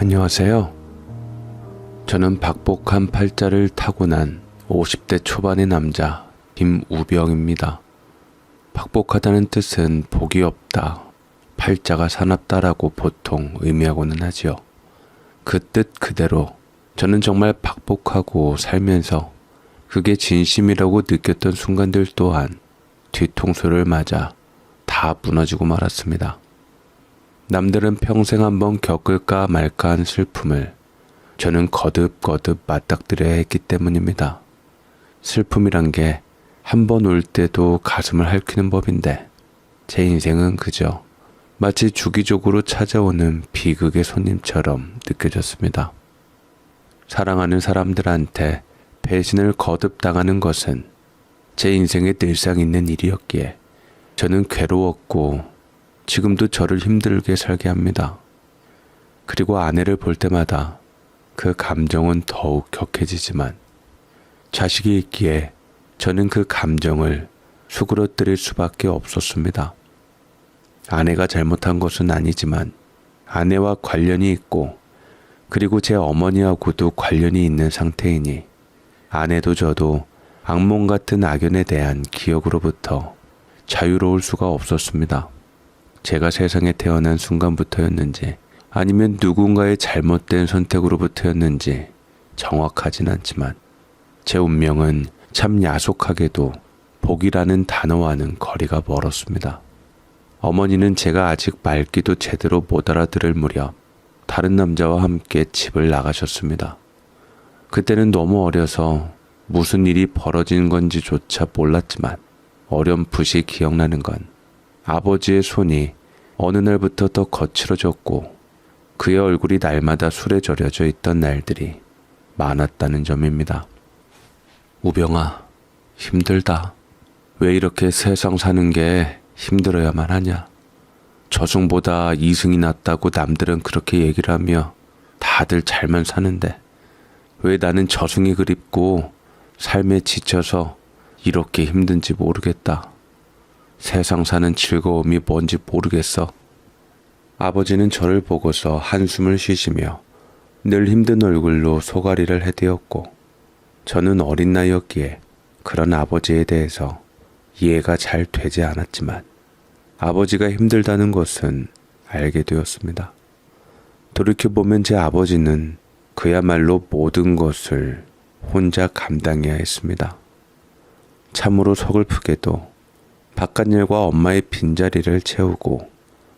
안녕하세요. 저는 박복한 팔자를 타고난 50대 초반의 남자 김우병입니다. 박복하다는 뜻은 복이 없다, 팔자가 사납다라고 보통 의미하고는 하지요. 그 뜻 그대로 저는 정말 박복하고 살면서 그게 진심이라고 느꼈던 순간들 또한 뒤통수를 맞아 다 무너지고 말았습니다. 남들은 평생 한번 겪을까 말까한 슬픔을 저는 거듭거듭 맞닥뜨려야 했기 때문입니다. 슬픔이란 게 한 번 올 때도 가슴을 핥히는 법인데 제 인생은 그저 마치 주기적으로 찾아오는 비극의 손님처럼 느껴졌습니다. 사랑하는 사람들한테 배신을 거듭당하는 것은 제 인생에 늘상 있는 일이었기에 저는 괴로웠고 지금도 저를 힘들게 살게 합니다. 그리고 아내를 볼 때마다 그 감정은 더욱 격해지지만 자식이 있기에 저는 그 감정을 수그러뜨릴 수밖에 없었습니다. 아내가 잘못한 것은 아니지만 아내와 관련이 있고 그리고 제 어머니하고도 관련이 있는 상태이니 아내도 저도 악몽 같은 악연에 대한 기억으로부터 자유로울 수가 없었습니다. 제가 세상에 태어난 순간부터였는지 아니면 누군가의 잘못된 선택으로부터였는지 정확하진 않지만 제 운명은 참 야속하게도 복이라는 단어와는 거리가 멀었습니다. 어머니는 제가 아직 말귀도 제대로 못 알아들을 무렵 다른 남자와 함께 집을 나가셨습니다. 그때는 너무 어려서 무슨 일이 벌어진 건지조차 몰랐지만 어렴풋이 기억나는 건 아버지의 손이 어느 날부터 더 거칠어졌고 그의 얼굴이 날마다 술에 절여져 있던 날들이 많았다는 점입니다. 우병아, 힘들다. 왜 이렇게 세상 사는 게 힘들어야만 하냐. 저승보다 이승이 낫다고 남들은 그렇게 얘기를 하며 다들 잘만 사는데 왜 나는 저승이 그립고 삶에 지쳐서 이렇게 힘든지 모르겠다. 세상 사는 즐거움이 뭔지 모르겠어. 아버지는 저를 보고서 한숨을 쉬시며 늘 힘든 얼굴로 소가리를 해대었고 저는 어린 나이였기에 그런 아버지에 대해서 이해가 잘 되지 않았지만 아버지가 힘들다는 것은 알게 되었습니다. 돌이켜보면 제 아버지는 그야말로 모든 것을 혼자 감당해야 했습니다. 참으로 서글프게도 바깥일과 엄마의 빈자리를 채우고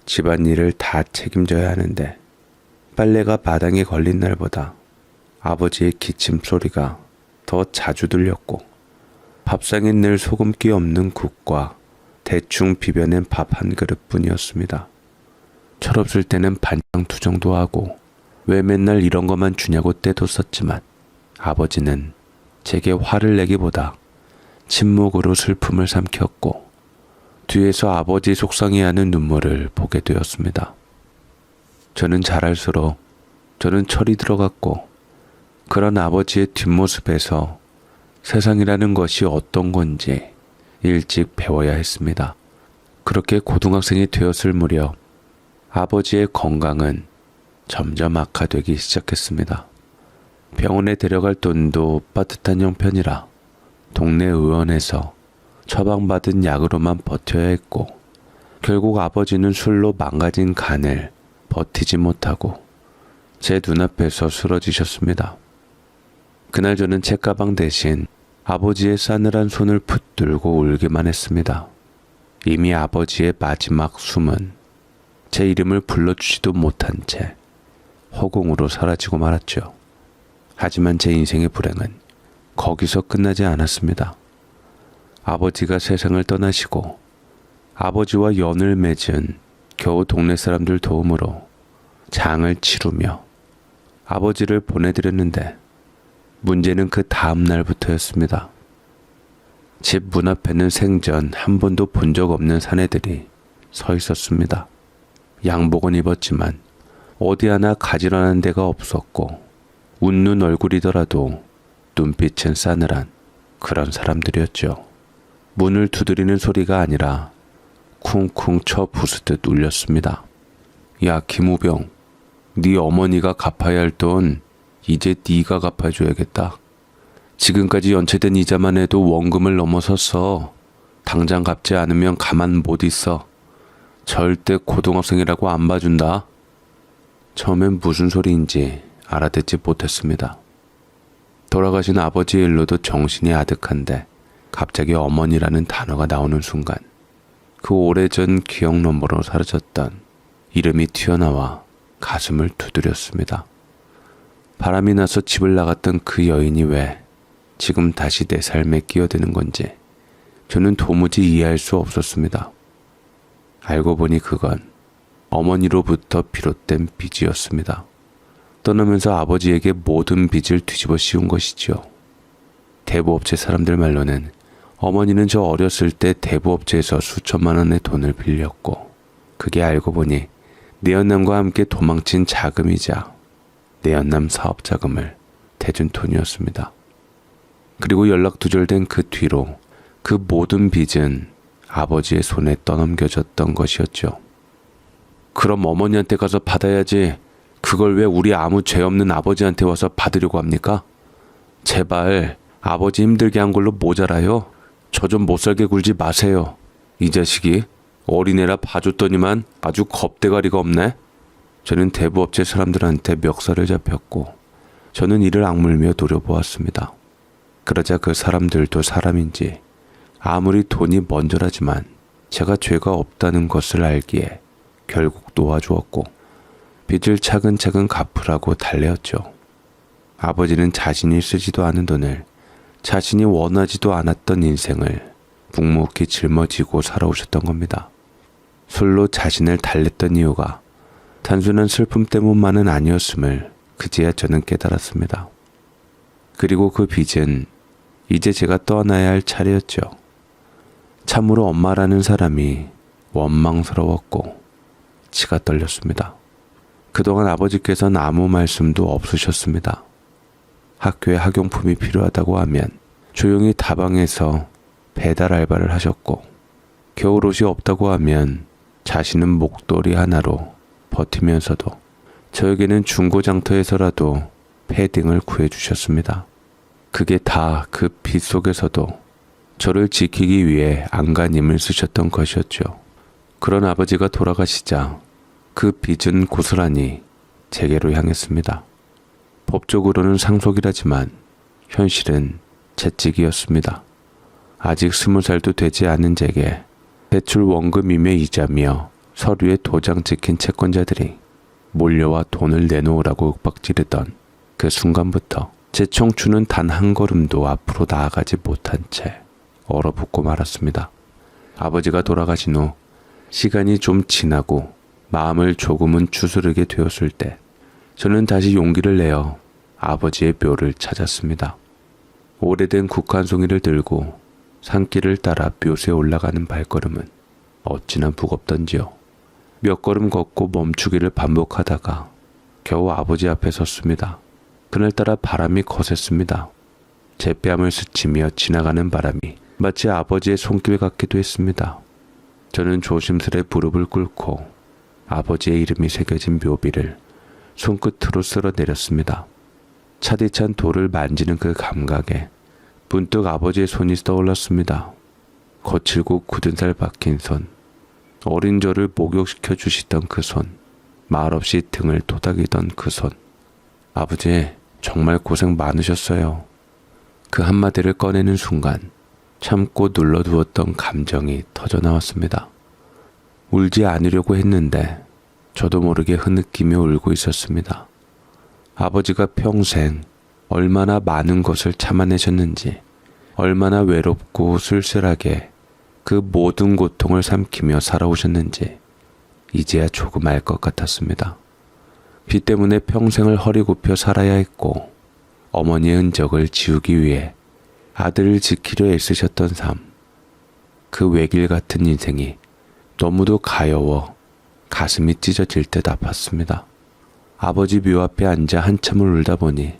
집안일을 다 책임져야 하는데 빨래가 바닥에 걸린 날보다 아버지의 기침 소리가 더 자주 들렸고 밥상에 늘 소금기 없는 국과 대충 비벼낸 밥 한 그릇뿐이었습니다. 철없을 때는 반찬 투정도 하고 왜 맨날 이런 것만 주냐고 떼뒀었지만 아버지는 제게 화를 내기보다 침묵으로 슬픔을 삼켰고 뒤에서 아버지 속상해하는 눈물을 보게 되었습니다. 저는 자랄수록 저는 철이 들어갔고 그런 아버지의 뒷모습에서 세상이라는 것이 어떤 건지 일찍 배워야 했습니다. 그렇게 고등학생이 되었을 무렵 아버지의 건강은 점점 악화되기 시작했습니다. 병원에 데려갈 돈도 빠듯한 형편이라 동네 의원에서 처방받은 약으로만 버텨야 했고 결국 아버지는 술로 망가진 간을 버티지 못하고 제 눈앞에서 쓰러지셨습니다. 그날 저는 책가방 대신 아버지의 싸늘한 손을 붙들고 울기만 했습니다. 이미 아버지의 마지막 숨은 제 이름을 불러주지도 못한 채 허공으로 사라지고 말았죠. 하지만 제 인생의 불행은 거기서 끝나지 않았습니다. 아버지가 세상을 떠나시고 아버지와 연을 맺은 겨우 동네 사람들 도움으로 장을 치르며 아버지를 보내드렸는데 문제는 그 다음 날부터였습니다. 집 문 앞에는 생전 한 번도 본 적 없는 사내들이 서 있었습니다. 양복은 입었지만 어디 하나 가지런한 데가 없었고 웃는 얼굴이더라도 눈빛은 싸늘한 그런 사람들이었죠. 문을 두드리는 소리가 아니라 쿵쿵 쳐 부수듯 울렸습니다. 야, 김우병, 네 어머니가 갚아야 할 돈 이제 네가 갚아줘야겠다. 지금까지 연체된 이자만 해도 원금을 넘어섰어. 당장 갚지 않으면 가만 못 있어. 절대 고등학생이라고 안 봐준다. 처음엔 무슨 소리인지 알아듣지 못했습니다. 돌아가신 아버지의 일로도 정신이 아득한데 갑자기 어머니라는 단어가 나오는 순간 그 오래전 기억 너머로 사라졌던 이름이 튀어나와 가슴을 두드렸습니다. 바람이 나서 집을 나갔던 그 여인이 왜 지금 다시 내 삶에 끼어드는 건지 저는 도무지 이해할 수 없었습니다. 알고 보니 그건 어머니로부터 비롯된 빚이었습니다. 떠나면서 아버지에게 모든 빚을 뒤집어 씌운 것이지요. 대부업체 사람들 말로는 어머니는 저 어렸을 때 대부업체에서 수천만 원의 돈을 빌렸고 그게 알고 보니 내연남과 함께 도망친 자금이자 내연남 사업 자금을 대준 돈이었습니다. 그리고 연락 두절된 그 뒤로 그 모든 빚은 아버지의 손에 떠넘겨졌던 것이었죠. 그럼 어머니한테 가서 받아야지. 그걸 왜 우리 아무 죄 없는 아버지한테 와서 받으려고 합니까? 제발 아버지 힘들게 한 걸로 모자라요. 저 좀 못살게 굴지 마세요. 이 자식이 어린애라 봐줬더니만 아주 겁대가리가 없네. 저는 대부업체 사람들한테 멱살을 잡혔고 저는 이를 악물며 노려보았습니다. 그러자 그 사람들도 사람인지 아무리 돈이 먼저라지만 제가 죄가 없다는 것을 알기에 결국 놓아주었고 빚을 차근차근 갚으라고 달래었죠. 아버지는 자신이 쓰지도 않은 돈을 자신이 원하지도 않았던 인생을 묵묵히 짊어지고 살아오셨던 겁니다. 술로 자신을 달랬던 이유가 단순한 슬픔 때문만은 아니었음을 그제야 저는 깨달았습니다. 그리고 그 빚은 이제 제가 떠나야 할 차례였죠. 참으로 엄마라는 사람이 원망스러웠고 치가 떨렸습니다. 그동안 아버지께서는 아무 말씀도 없으셨습니다. 학교에 학용품이 필요하다고 하면 조용히 다방에서 배달 알바를 하셨고 겨울옷이 없다고 하면 자신은 목도리 하나로 버티면서도 저에게는 중고장터에서라도 패딩을 구해주셨습니다. 그게 다 그 빚 속에서도 저를 지키기 위해 안간힘을 쓰셨던 것이었죠. 그런 아버지가 돌아가시자 그 빚은 고스란히 제게로 향했습니다. 법적으로는 상속이라지만 현실은 채찍이었습니다. 아직 20살도 되지 않은 제게 대출 원금임의 이자며 서류에 도장 찍힌 채권자들이 몰려와 돈을 내놓으라고 윽박지르던 그 순간부터 제 청춘은 단 한 걸음도 앞으로 나아가지 못한 채 얼어붙고 말았습니다. 아버지가 돌아가신 후 시간이 좀 지나고 마음을 조금은 추스르게 되었을 때 저는 다시 용기를 내어 아버지의 묘를 찾았습니다. 오래된 국환송이를 들고 산길을 따라 묘소에 올라가는 발걸음은 어찌나 무겁던지요. 몇 걸음 걷고 멈추기를 반복하다가 겨우 아버지 앞에 섰습니다. 그날따라 바람이 거셌습니다. 제 뺨을 스치며 지나가는 바람이 마치 아버지의 손길 같기도 했습니다. 저는 조심스레 무릎을 꿇고 아버지의 이름이 새겨진 묘비를 손끝으로 쓸어내렸습니다. 차디찬 돌을 만지는 그 감각에 문득 아버지의 손이 떠올랐습니다. 거칠고 굳은 살 박힌 손, 어린 저를 목욕시켜 주시던 그 손, 말없이 등을 토닥이던 그 손. 아버지, 정말 고생 많으셨어요. 그 한마디를 꺼내는 순간 참고 눌러두었던 감정이 터져나왔습니다. 울지 않으려고 했는데 저도 모르게 흐느끼며 울고 있었습니다. 아버지가 평생 얼마나 많은 것을 참아내셨는지, 얼마나 외롭고 쓸쓸하게 그 모든 고통을 삼키며 살아오셨는지 이제야 조금 알 것 같았습니다. 빚 때문에 평생을 허리 굽혀 살아야 했고 어머니의 흔적을 지우기 위해 아들을 지키려 애쓰셨던 삶, 그 외길 같은 인생이 너무도 가여워 가슴이 찢어질 듯 아팠습니다. 아버지 묘 앞에 앉아 한참을 울다 보니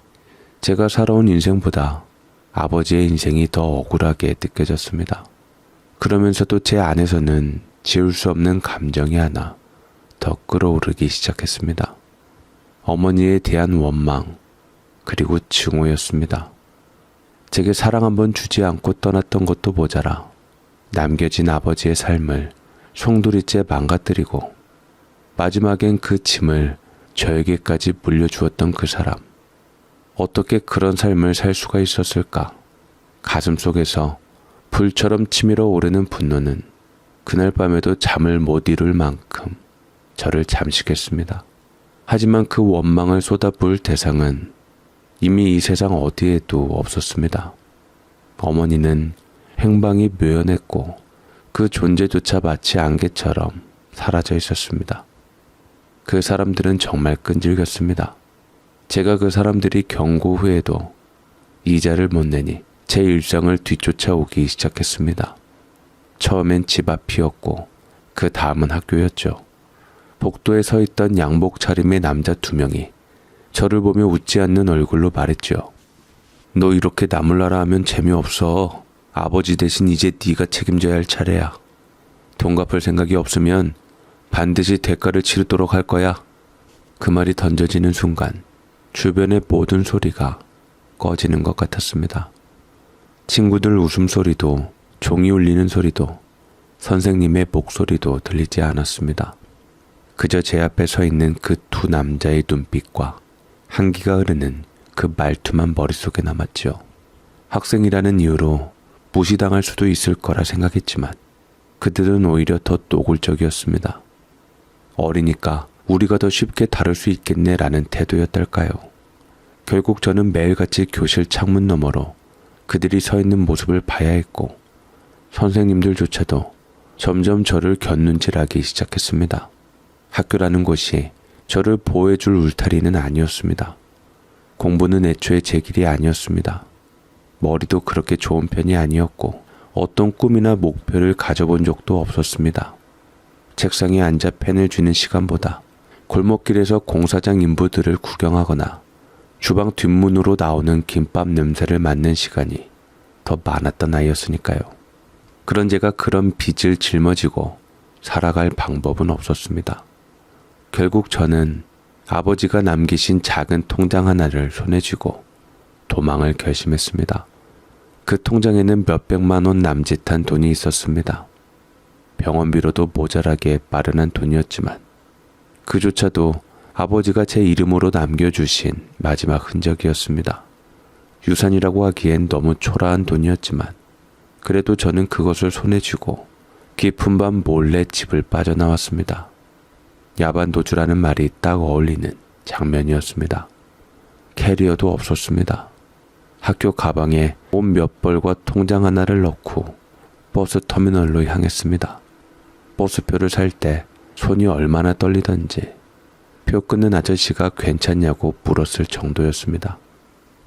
제가 살아온 인생보다 아버지의 인생이 더 억울하게 느껴졌습니다. 그러면서도 제 안에서는 지울 수 없는 감정이 하나 더 끌어오르기 시작했습니다. 어머니에 대한 원망, 그리고 증오였습니다. 제게 사랑 한번 주지 않고 떠났던 것도 모자라 남겨진 아버지의 삶을 송두리째 망가뜨리고 마지막엔 그 짐을 저에게까지 물려주었던 그 사람. 어떻게 그런 삶을 살 수가 있었을까? 가슴속에서 불처럼 치밀어 오르는 분노는 그날 밤에도 잠을 못 이룰 만큼 저를 잠식했습니다. 하지만 그 원망을 쏟아부을 대상은 이미 이 세상 어디에도 없었습니다. 어머니는 행방이 묘연했고 그 존재조차 마치 안개처럼 사라져 있었습니다. 그 사람들은 정말 끈질겼습니다. 제가 그 사람들이 경고 후에도 이자를 못 내니 제 일상을 뒤쫓아오기 시작했습니다. 처음엔 집 앞이었고 그 다음은 학교였죠. 복도에 서 있던 양복 차림의 남자 2명이 저를 보며 웃지 않는 얼굴로 말했죠. 너 이렇게 나몰라라 하면 재미없어. 아버지 대신 이제 네가 책임져야 할 차례야. 돈 갚을 생각이 없으면 반드시 대가를 치르도록 할 거야. 그 말이 던져지는 순간 주변의 모든 소리가 꺼지는 것 같았습니다. 친구들 웃음소리도 종이 울리는 소리도 선생님의 목소리도 들리지 않았습니다. 그저 제 앞에 서 있는 그 2 남자의 눈빛과 한기가 흐르는 그 말투만 머릿속에 남았죠. 학생이라는 이유로 무시당할 수도 있을 거라 생각했지만 그들은 오히려 더 노골적이었습니다. 어리니까 우리가 더 쉽게 다룰 수 있겠네라는 태도였달까요. 결국 저는 매일같이 교실 창문 너머로 그들이 서 있는 모습을 봐야 했고 선생님들조차도 점점 저를 곁눈질하기 시작했습니다. 학교라는 곳이 저를 보호해줄 울타리는 아니었습니다. 공부는 애초에 제 길이 아니었습니다. 머리도 그렇게 좋은 편이 아니었고 어떤 꿈이나 목표를 가져본 적도 없었습니다. 책상에 앉아 펜을 쥐는 시간보다 골목길에서 공사장 인부들을 구경하거나 주방 뒷문으로 나오는 김밥 냄새를 맡는 시간이 더 많았던 아이였으니까요. 그런 제가 그런 빚을 짊어지고 살아갈 방법은 없었습니다. 결국 저는 아버지가 남기신 작은 통장 하나를 손에 쥐고 도망을 결심했습니다. 그 통장에는 몇백만 원 남짓한 돈이 있었습니다. 병원비로도 모자라게 마련한 돈이었지만 그조차도 아버지가 제 이름으로 남겨주신 마지막 흔적이었습니다. 유산이라고 하기엔 너무 초라한 돈이었지만 그래도 저는 그것을 손에 쥐고 깊은 밤 몰래 집을 빠져나왔습니다. 야반도주라는 말이 딱 어울리는 장면이었습니다. 캐리어도 없었습니다. 학교 가방에 옷 몇 벌과 통장 하나를 넣고 버스 터미널로 향했습니다. 버스표를 살 때 손이 얼마나 떨리던지 표 끊는 아저씨가 괜찮냐고 물었을 정도였습니다.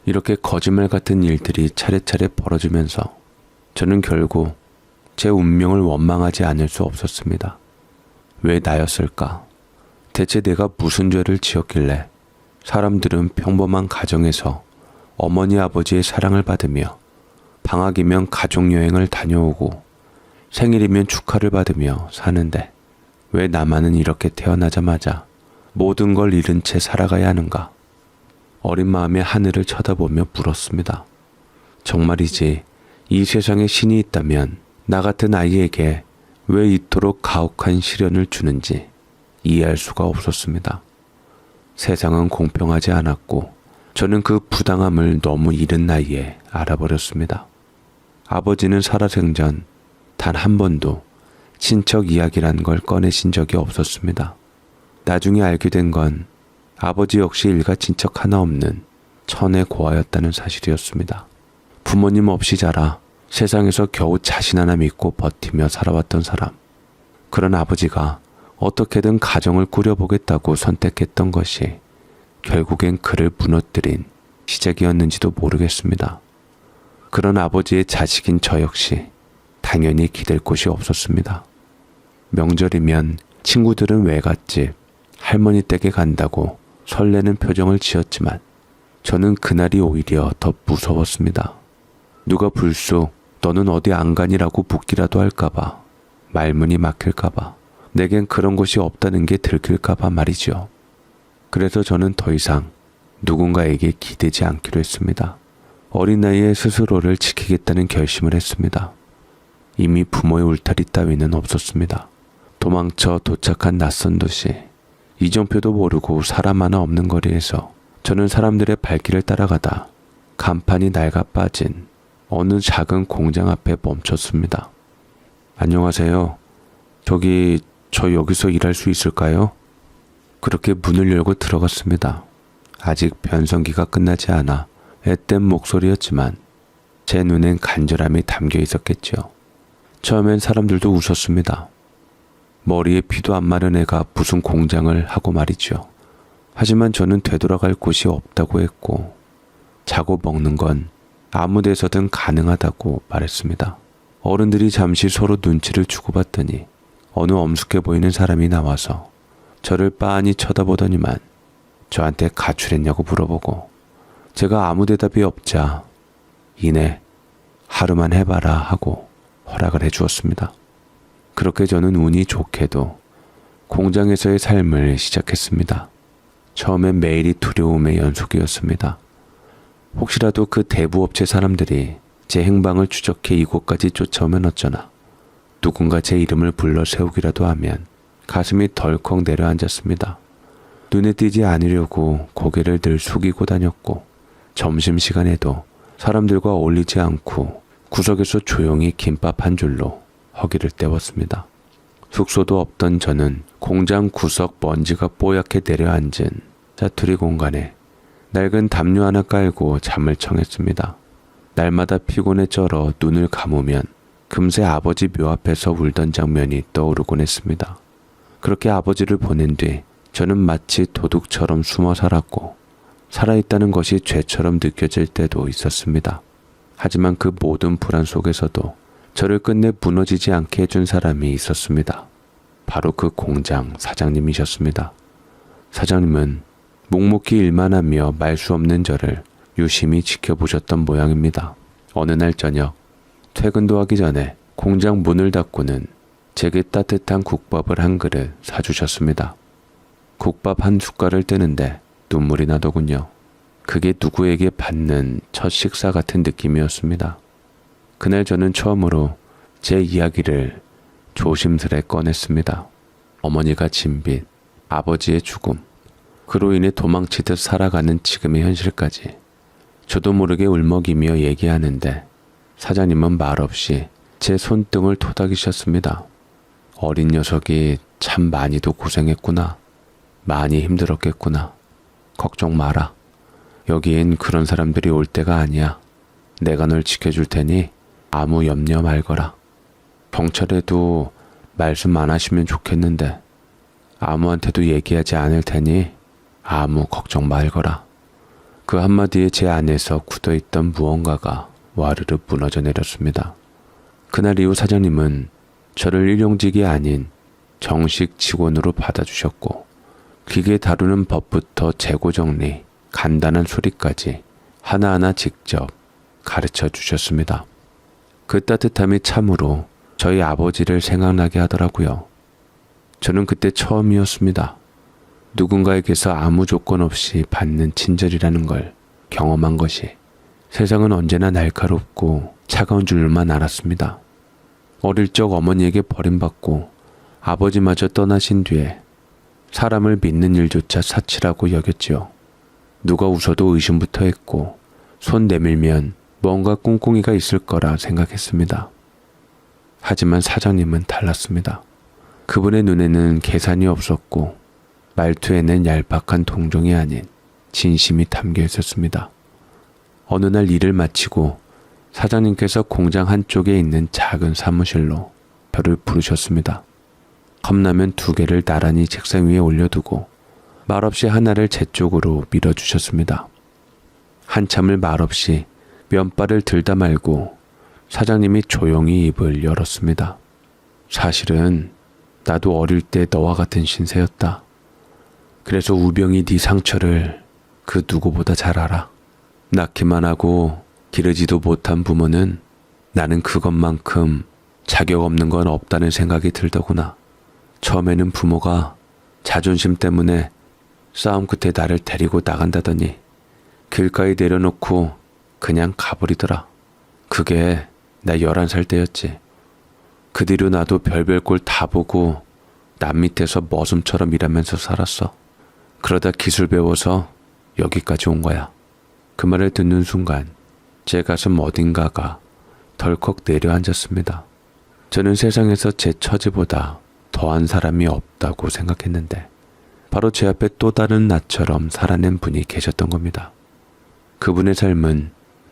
이렇게 거짓말 같은 일들이 차례차례 벌어지면서 저는 결국 제 운명을 원망하지 않을 수 없었습니다. 왜 나였을까? 대체 내가 무슨 죄를 지었길래 사람들은 평범한 가정에서 어머니 아버지의 사랑을 받으며 방학이면 가족여행을 다녀오고 생일이면 축하를 받으며 사는데 왜 나만은 이렇게 태어나자마자 모든 걸 잃은 채 살아가야 하는가? 어린 마음에 하늘을 쳐다보며 물었습니다. 정말이지 이 세상에 신이 있다면 나 같은 아이에게 왜 이토록 가혹한 시련을 주는지 이해할 수가 없었습니다. 세상은 공평하지 않았고 저는 그 부당함을 너무 이른 나이에 알아버렸습니다. 아버지는 살아생전 단 한 번도 친척 이야기란 걸 꺼내신 적이 없었습니다. 나중에 알게 된 건 아버지 역시 일가 친척 하나 없는 천의 고아였다는 사실이었습니다. 부모님 없이 자라 세상에서 겨우 자신 하나 믿고 버티며 살아왔던 사람. 그런 아버지가 어떻게든 가정을 꾸려보겠다고 선택했던 것이 결국엔 그를 무너뜨린 시작이었는지도 모르겠습니다. 그런 아버지의 자식인 저 역시 당연히 기댈 곳이 없었습니다. 명절이면 친구들은 외갓집, 할머니 댁에 간다고 설레는 표정을 지었지만 저는 그날이 오히려 더 무서웠습니다. 누가 불쑥 너는 어디 안 가니라고 묻기라도 할까봐, 말문이 막힐까봐, 내겐 그런 곳이 없다는 게 들킬까봐 말이죠. 그래서 저는 더 이상 누군가에게 기대지 않기로 했습니다. 어린 나이에 스스로를 지키겠다는 결심을 했습니다. 이미 부모의 울타리 따위는 없었습니다. 도망쳐 도착한 낯선 도시, 이정표도 모르고 사람 하나 없는 거리에서 저는 사람들의 발길을 따라가다 간판이 낡아 빠진 어느 작은 공장 앞에 멈췄습니다. 안녕하세요. 저 여기서 일할 수 있을까요? 그렇게 문을 열고 들어갔습니다. 아직 변성기가 끝나지 않아 앳된 목소리였지만 제 눈엔 간절함이 담겨 있었겠죠. 처음엔 사람들도 웃었습니다. 머리에 피도 안 마른 애가 무슨 공장을 하고 말이죠. 하지만 저는 되돌아갈 곳이 없다고 했고 자고 먹는 건 아무 데서든 가능하다고 말했습니다. 어른들이 잠시 서로 눈치를 주고받더니 어느 엄숙해 보이는 사람이 나와서 저를 빤히 쳐다보더니만 저한테 가출했냐고 물어보고 제가 아무 대답이 없자 이내 하루만 해봐라 하고 허락을 해주었습니다. 그렇게 저는 운이 좋게도 공장에서의 삶을 시작했습니다. 처음엔 매일이 두려움의 연속이었습니다. 혹시라도 그 대부업체 사람들이 제 행방을 추적해 이곳까지 쫓아오면 어쩌나. 누군가 제 이름을 불러 세우기라도 하면 가슴이 덜컥 내려앉았습니다. 눈에 띄지 않으려고 고개를 늘 숙이고 다녔고 점심시간에도 사람들과 어울리지 않고 구석에서 조용히 김밥 한 줄로 허기를 때웠습니다. 숙소도 없던 저는 공장 구석 먼지가 뽀얗게 내려앉은 짜투리 공간에 낡은 담요 하나 깔고 잠을 청했습니다. 날마다 피곤에 쩔어 눈을 감으면 금세 아버지 묘 앞에서 울던 장면이 떠오르곤 했습니다. 그렇게 아버지를 보낸 뒤 저는 마치 도둑처럼 숨어 살았고 살아있다는 것이 죄처럼 느껴질 때도 있었습니다. 하지만 그 모든 불안 속에서도 저를 끝내 무너지지 않게 해준 사람이 있었습니다. 바로 그 공장 사장님이셨습니다. 사장님은 묵묵히 일만 하며 말 수 없는 저를 유심히 지켜보셨던 모양입니다. 어느 날 저녁 퇴근도 하기 전에 공장 문을 닫고는 제게 따뜻한 국밥을 한 그릇 사주셨습니다. 국밥 한 숟갈을 뜨는데 눈물이 나더군요. 그게 누구에게 받는 첫 식사 같은 느낌이었습니다. 그날 저는 처음으로 제 이야기를 조심스레 꺼냈습니다. 어머니가 진 빚, 아버지의 죽음, 그로 인해 도망치듯 살아가는 지금의 현실까지 저도 모르게 울먹이며 얘기하는데 사장님은 말없이 제 손등을 토닥이셨습니다. 어린 녀석이 참 많이도 고생했구나. 많이 힘들었겠구나. 걱정 마라. 여기엔 그런 사람들이 올 때가 아니야. 내가 널 지켜줄 테니 아무 염려 말거라. 경찰에도 말씀 안 하시면 좋겠는데 아무한테도 얘기하지 않을 테니 아무 걱정 말거라. 그 한마디에 제 안에서 굳어있던 무언가가 와르르 무너져 내렸습니다. 그날 이후 사장님은 저를 일용직이 아닌 정식 직원으로 받아주셨고 기계 다루는 법부터 재고 정리, 간단한 수리까지 하나하나 직접 가르쳐 주셨습니다. 그 따뜻함이 참으로 저희 아버지를 생각나게 하더라고요. 저는 그때 처음이었습니다. 누군가에게서 아무 조건 없이 받는 친절이라는 걸 경험한 것이 세상은 언제나 날카롭고 차가운 줄만 알았습니다. 어릴 적 어머니에게 버림받고 아버지마저 떠나신 뒤에 사람을 믿는 일조차 사치라고 여겼지요. 누가 웃어도 의심부터 했고 손 내밀면 뭔가 꿍꿍이가 있을 거라 생각했습니다. 하지만 사장님은 달랐습니다. 그분의 눈에는 계산이 없었고 말투에는 얄팍한 동정이 아닌 진심이 담겨 있었습니다. 어느 날 일을 마치고 사장님께서 공장 한쪽에 있는 작은 사무실로 저를 부르셨습니다. 컵라면 2개를 나란히 책상 위에 올려두고 말없이 하나를 제 쪽으로 밀어주셨습니다. 한참을 말없이 면발을 들다 말고 사장님이 조용히 입을 열었습니다. 사실은 나도 어릴 때 너와 같은 신세였다. 그래서 우병이 네 상처를 그 누구보다 잘 알아. 낳기만 하고 기르지도 못한 부모는 나는 그것만큼 자격 없는 건 없다는 생각이 들더구나. 처음에는 부모가 자존심 때문에 싸움 끝에 나를 데리고 나간다더니 길가에 내려놓고 그냥 가버리더라. 그게 나 11살 때였지. 그 뒤로 나도 별별 꼴 다 보고 남 밑에서 머슴처럼 일하면서 살았어. 그러다 기술 배워서 여기까지 온 거야. 그 말을 듣는 순간 제 가슴 어딘가가 덜컥 내려앉았습니다. 저는 세상에서 제 처지보다 더한 사람이 없다고 생각했는데 바로 제 앞에 또 다른 나처럼 살아낸 분이 계셨던 겁니다. 그분의 삶은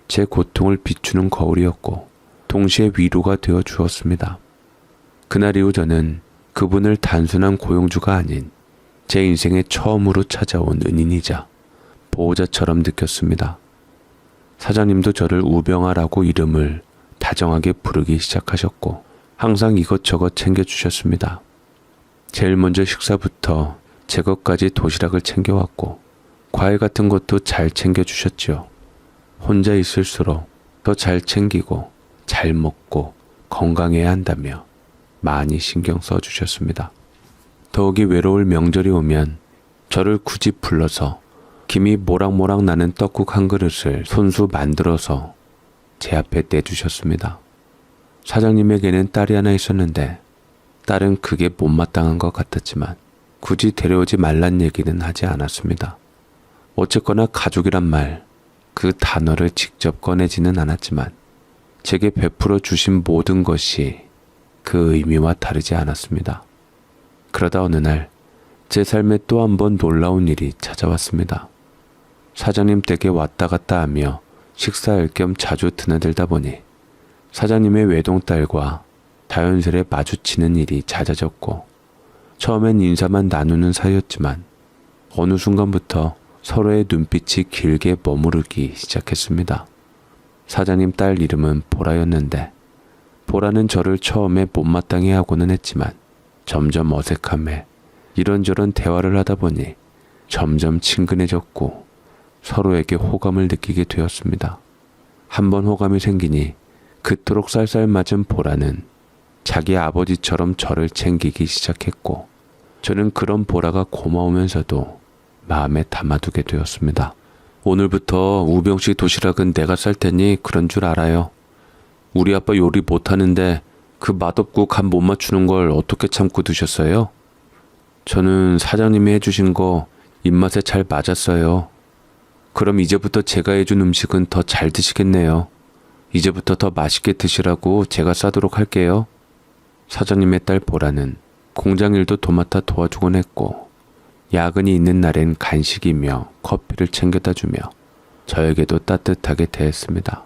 제 고통을 비추는 거울이었고 동시에 위로가 되어 주었습니다. 그날 이후 저는 그분을 단순한 고용주가 아닌 제 인생에 처음으로 찾아온 은인이자 보호자처럼 느꼈습니다. 사장님도 저를 우병아라고 이름을 다정하게 부르기 시작하셨고 항상 이것저것 챙겨주셨습니다. 제일 먼저 식사부터 제 것까지 도시락을 챙겨왔고 과일 같은 것도 잘 챙겨주셨지요. 혼자 있을수록 더 잘 챙기고 잘 먹고 건강해야 한다며 많이 신경 써주셨습니다. 더욱이 외로울 명절이 오면 저를 굳이 불러서 김이 모락모락 나는 떡국 한 그릇을 손수 만들어서 제 앞에 내주셨습니다. 사장님에게는 딸이 하나 있었는데 딸은 그게 못마땅한 것 같았지만 굳이 데려오지 말란 얘기는 하지 않았습니다. 어쨌거나 가족이란 말, 그 단어를 직접 꺼내지는 않았지만 제게 베풀어 주신 모든 것이 그 의미와 다르지 않았습니다. 그러다 어느 날 제 삶에 또 한 번 놀라운 일이 찾아왔습니다. 사장님 댁에 왔다 갔다 하며 식사할 겸 자주 드나들다 보니 사장님의 외동딸과 자연스레 마주치는 일이 잦아졌고 처음엔 인사만 나누는 사이였지만 어느 순간부터 서로의 눈빛이 길게 머무르기 시작했습니다. 사장님 딸 이름은 보라였는데 보라는 저를 처음에 못마땅해 하고는 했지만 점점 어색함에 이런저런 대화를 하다 보니 점점 친근해졌고 서로에게 호감을 느끼게 되었습니다. 한번 호감이 생기니 그토록 쌀쌀 맞은 보라는 자기 아버지처럼 저를 챙기기 시작했고 저는 그런 보라가 고마우면서도 마음에 담아두게 되었습니다. 오늘부터 우병씨 도시락은 내가 쌀 테니 그런 줄 알아요. 우리 아빠 요리 못하는데 그 맛없고 간 못 맞추는 걸 어떻게 참고 드셨어요? 저는 사장님이 해주신 거 입맛에 잘 맞았어요. 그럼 이제부터 제가 해준 음식은 더 잘 드시겠네요. 이제부터 더 맛있게 드시라고 제가 싸도록 할게요. 사장님의 딸 보라는 공장 일도 도맡아 도와주곤 했고 야근이 있는 날엔 간식이며 커피를 챙겨다 주며 저에게도 따뜻하게 대했습니다.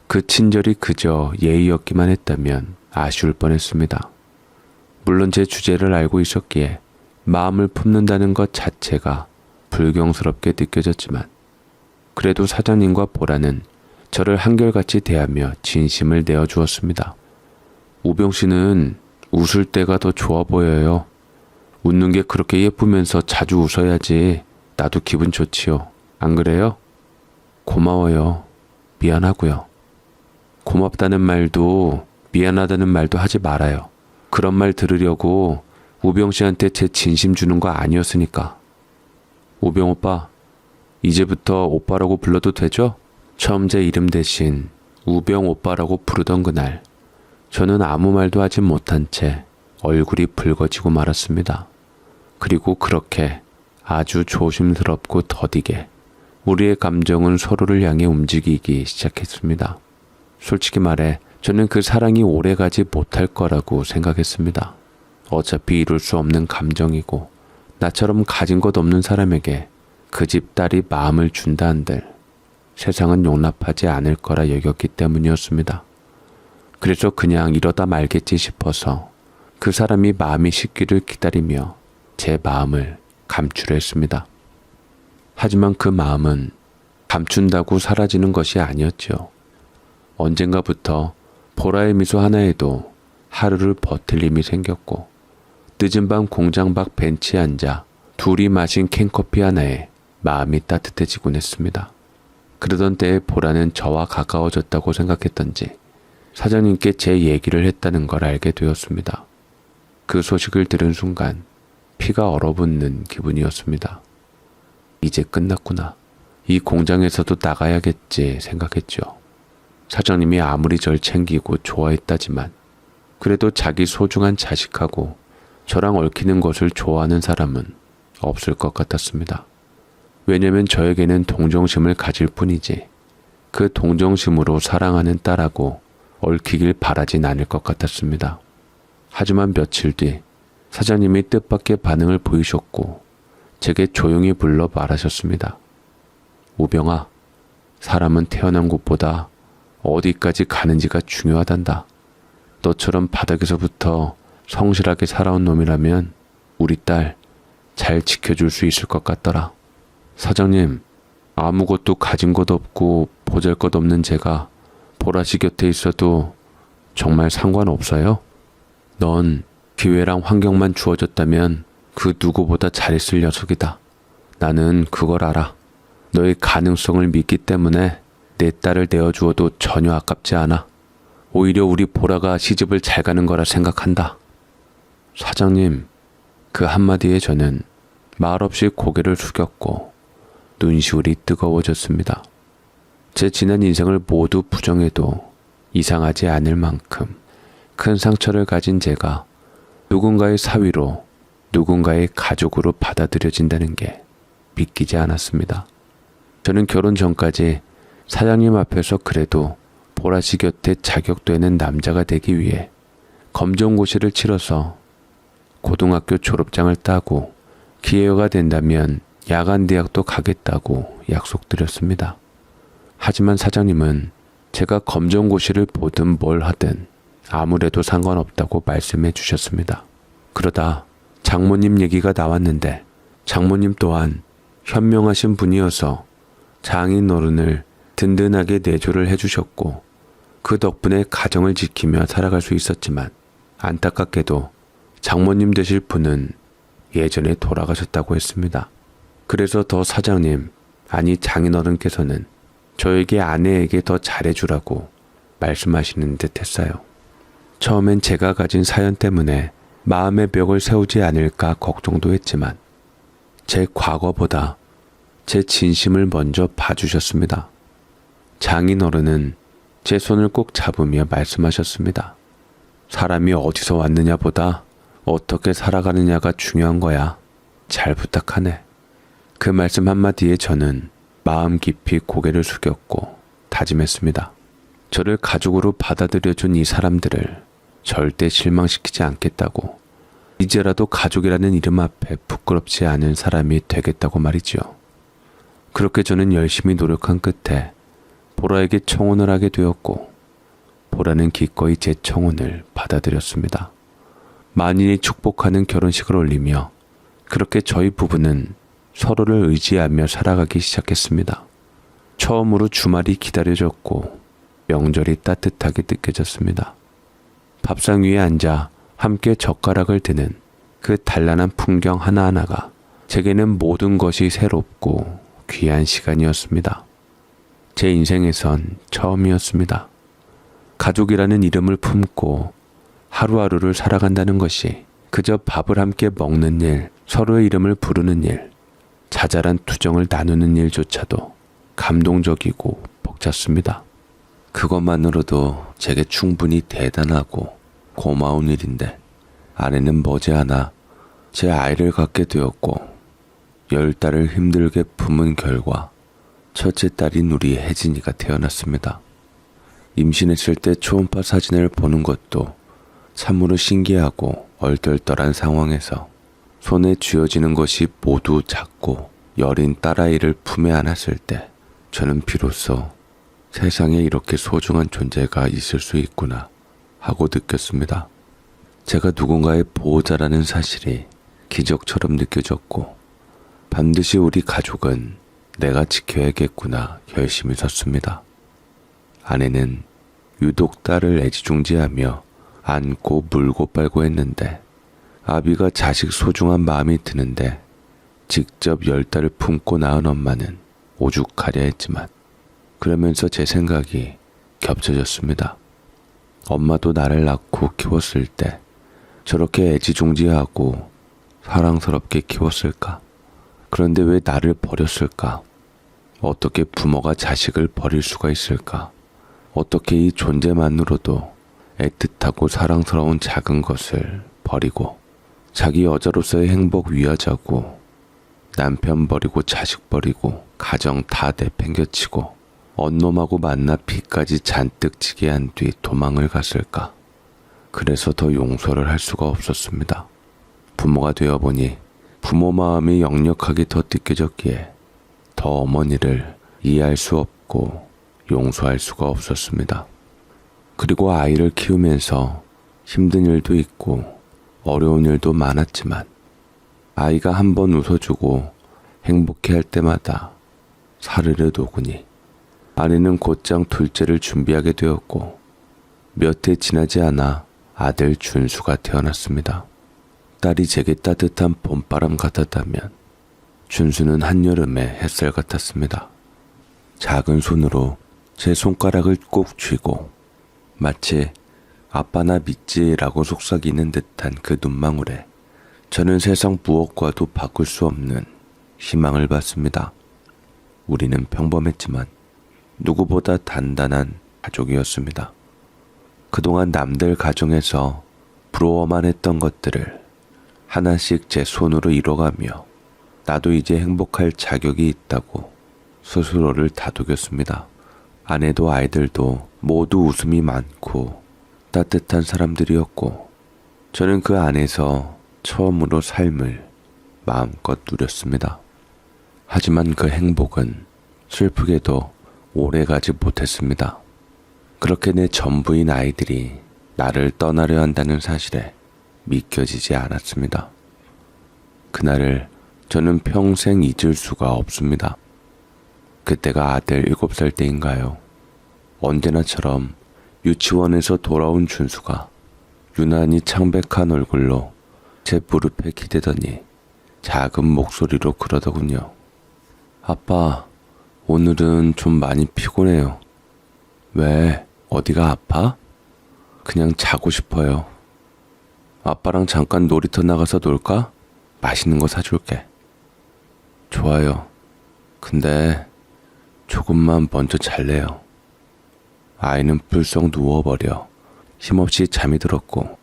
그 친절이 그저 예의였기만 했다면 아쉬울 뻔했습니다. 물론 제 주제를 알고 있었기에 마음을 품는다는 것 자체가 불경스럽게 느껴졌지만 그래도 사장님과 보라는 저를 한결같이 대하며 진심을 내어주었습니다. 우병 씨는 웃을 때가 더 좋아 보여요. 웃는 게 그렇게 예쁘면서 자주 웃어야지 나도 기분 좋지요. 안 그래요? 고마워요. 미안하고요. 고맙다는 말도 미안하다는 말도 하지 말아요. 그런 말 들으려고 우병 씨한테 제 진심 주는 거 아니었으니까. 우병 오빠, 이제부터 오빠라고 불러도 되죠? 처음 제 이름 대신 우병 오빠라고 부르던 그날 저는 아무 말도 하지 못한 채 얼굴이 붉어지고 말았습니다. 그리고 그렇게 아주 조심스럽고 더디게 우리의 감정은 서로를 향해 움직이기 시작했습니다. 솔직히 말해 저는 그 사랑이 오래가지 못할 거라고 생각했습니다. 어차피 이룰 수 없는 감정이고 나처럼 가진 것 없는 사람에게 그 집 딸이 마음을 준다 한들 세상은 용납하지 않을 거라 여겼기 때문이었습니다. 그래서 그냥 이러다 말겠지 싶어서 그 사람이 마음이 식기를 기다리며 제 마음을 감추려 했습니다. 하지만 그 마음은 감춘다고 사라지는 것이 아니었죠. 언젠가부터 보라의 미소 하나에도 하루를 버틸 힘이 생겼고 늦은 밤 공장 밖 벤치에 앉아 둘이 마신 캔커피 하나에 마음이 따뜻해지곤 했습니다. 그러던 때에 보라는 저와 가까워졌다고 생각했던지 사장님께 제 얘기를 했다는 걸 알게 되었습니다. 그 소식을 들은 순간 피가 얼어붙는 기분이었습니다. 이제 끝났구나. 이 공장에서도 나가야겠지 생각했죠. 사장님이 아무리 절 챙기고 좋아했다지만 그래도 자기 소중한 자식하고 저랑 얽히는 것을 좋아하는 사람은 없을 것 같았습니다. 왜냐면 저에게는 동정심을 가질 뿐이지 그 동정심으로 사랑하는 딸하고 얽히길 바라진 않을 것 같았습니다. 하지만 며칠 뒤 사장님이 뜻밖의 반응을 보이셨고 제게 조용히 불러 말하셨습니다. 우병아, 사람은 태어난 곳보다 어디까지 가는지가 중요하단다. 너처럼 바닥에서부터 성실하게 살아온 놈이라면 우리 딸 잘 지켜줄 수 있을 것 같더라. 사장님, 아무것도 가진 것 없고 보잘것없는 제가 보라씨 곁에 있어도 정말 상관없어요? 넌 기회랑 환경만 주어졌다면 그 누구보다 잘했을 녀석이다. 나는 그걸 알아. 너의 가능성을 믿기 때문에 내 딸을 내어주어도 전혀 아깝지 않아. 오히려 우리 보라가 시집을 잘 가는 거라 생각한다. 사장님, 그 한마디에 저는 말없이 고개를 숙였고 눈시울이 뜨거워졌습니다. 제 지난 인생을 모두 부정해도 이상하지 않을 만큼 큰 상처를 가진 제가 누군가의 사위로 누군가의 가족으로 받아들여진다는 게 믿기지 않았습니다. 저는 결혼 전까지 사장님 앞에서 그래도 보라씨 곁에 자격되는 남자가 되기 위해 검정고시를 치러서 고등학교 졸업장을 따고 기회가 된다면 야간대학도 가겠다고 약속드렸습니다. 하지만 사장님은 제가 검정고시를 보든 뭘 하든 아무래도 상관없다고 말씀해 주셨습니다. 그러다 장모님 얘기가 나왔는데 장모님 또한 현명하신 분이어서 장인 어른을 든든하게 내조를 해주셨고 그 덕분에 가정을 지키며 살아갈 수 있었지만 안타깝게도 장모님 되실 분은 예전에 돌아가셨다고 했습니다. 그래서 더 사장님, 아니 장인어른께서는 저에게 아내에게 더 잘해주라고 말씀하시는 듯 했어요. 처음엔 제가 가진 사연 때문에 마음의 벽을 세우지 않을까 걱정도 했지만 제 과거보다 제 진심을 먼저 봐주셨습니다. 장인어른은 제 손을 꼭 잡으며 말씀하셨습니다. 사람이 어디서 왔느냐보다 어떻게 살아가느냐가 중요한 거야. 잘 부탁하네. 그 말씀 한마디에 저는 마음 깊이 고개를 숙였고 다짐했습니다. 저를 가족으로 받아들여준 이 사람들을 절대 실망시키지 않겠다고, 이제라도 가족이라는 이름 앞에 부끄럽지 않은 사람이 되겠다고 말이지요. 그렇게 저는 열심히 노력한 끝에 보라에게 청혼을 하게 되었고 보라는 기꺼이 제 청혼을 받아들였습니다. 만인이 축복하는 결혼식을 올리며 그렇게 저희 부부는 서로를 의지하며 살아가기 시작했습니다. 처음으로 주말이 기다려졌고 명절이 따뜻하게 느껴졌습니다. 밥상 위에 앉아 함께 젓가락을 드는 그 단란한 풍경 하나하나가 제게는 모든 것이 새롭고 귀한 시간이었습니다. 제 인생에선 처음이었습니다. 가족이라는 이름을 품고 하루하루를 살아간다는 것이 그저 밥을 함께 먹는 일, 서로의 이름을 부르는 일, 자잘한 투정을 나누는 일조차도 감동적이고 벅찼습니다. 그것만으로도 제게 충분히 대단하고 고마운 일인데 아내는 머지않아 제 아이를 갖게 되었고 10달을 힘들게 품은 결과 첫째 딸인 우리 혜진이가 태어났습니다. 임신했을 때 초음파 사진을 보는 것도 참으로 신기하고 얼떨떨한 상황에서 손에 쥐어지는 것이 모두 작고 여린 딸아이를 품에 안았을 때 저는 비로소 세상에 이렇게 소중한 존재가 있을 수 있구나 하고 느꼈습니다. 제가 누군가의 보호자라는 사실이 기적처럼 느껴졌고 반드시 우리 가족은 내가 지켜야겠구나 결심이 섰습니다. 아내는 유독 딸을 애지중지하며 안고 물고 빨고 했는데 아비가 자식 소중한 마음이 드는데 직접 10달을 품고 낳은 엄마는 오죽하려 했지만 그러면서 제 생각이 겹쳐졌습니다. 엄마도 나를 낳고 키웠을 때 저렇게 애지중지하고 사랑스럽게 키웠을까? 그런데 왜 나를 버렸을까? 어떻게 부모가 자식을 버릴 수가 있을까? 어떻게 이 존재만으로도 애틋하고 사랑스러운 작은 것을 버리고 자기 여자로서의 행복 위하자고 남편 버리고 자식 버리고 가정 다 내팽겨치고 언놈하고 만나 피까지 잔뜩 지게 한 뒤 도망을 갔을까? 그래서 더 용서를 할 수가 없었습니다. 부모가 되어보니 부모 마음이 역력하게 더 느껴졌기에 더 어머니를 이해할 수 없고 용서할 수가 없었습니다. 그리고 아이를 키우면서 힘든 일도 있고 어려운 일도 많았지만 아이가 한번 웃어주고 행복해할 때마다 사르르 녹으니 아내는 곧장 둘째를 준비하게 되었고 몇 해 지나지 않아 아들 준수가 태어났습니다. 딸이 제게 따뜻한 봄바람 같았다면 준수는 한여름의 햇살 같았습니다. 작은 손으로 제 손가락을 꼭 쥐고 마치 아빠 나 믿지라고 속삭이는 듯한 그 눈망울에 저는 세상 무엇과도 바꿀 수 없는 희망을 받습니다. 우리는 평범했지만 누구보다 단단한 가족이었습니다. 그동안 남들 가정에서 부러워만 했던 것들을 하나씩 제 손으로 이뤄가며 나도 이제 행복할 자격이 있다고 스스로를 다독였습니다. 아내도 아이들도 모두 웃음이 많고 따뜻한 사람들이었고 저는 그 안에서 처음으로 삶을 마음껏 누렸습니다. 하지만 그 행복은 슬프게도 오래가지 못했습니다. 그렇게 내 전부인 아이들이 나를 떠나려 한다는 사실에 믿겨지지 않았습니다. 그날을 저는 평생 잊을 수가 없습니다. 그때가 아들 7살 때인가요? 언제나처럼 유치원에서 돌아온 준수가 유난히 창백한 얼굴로 제 무릎에 기대더니 작은 목소리로 그러더군요. 아빠, 오늘은 좀 많이 피곤해요. 왜? 어디가 아파? 그냥 자고 싶어요. 아빠랑 잠깐 놀이터 나가서 놀까? 맛있는 거 사줄게. 좋아요. 근데 조금만 먼저 잘래요. 아이는 불썩 누워버려 힘없이 잠이 들었고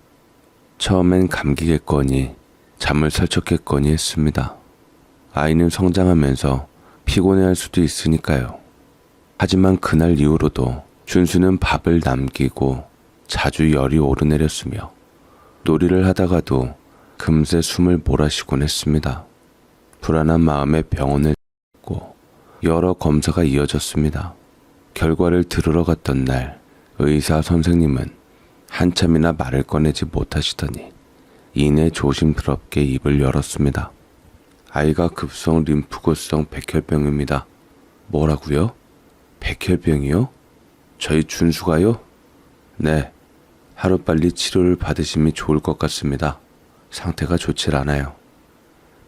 처음엔 감기겠거니 잠을 설쳤겠거니 했습니다. 아이는 성장하면서 피곤해할 수도 있으니까요. 하지만 그날 이후로도 준수는 밥을 남기고 자주 열이 오르내렸으며 놀이를 하다가도 금세 숨을 몰아쉬곤 했습니다. 불안한 마음에 병원을 갔고 여러 검사가 이어졌습니다. 결과를 들으러 갔던 날 의사 선생님은 한참이나 말을 꺼내지 못하시더니 이내 조심스럽게 입을 열었습니다. 아이가 급성 림프구성 백혈병입니다. 뭐라고요? 백혈병이요? 저희 준수가요? 네, 하루빨리 치료를 받으심이 좋을 것 같습니다. 상태가 좋질 않아요.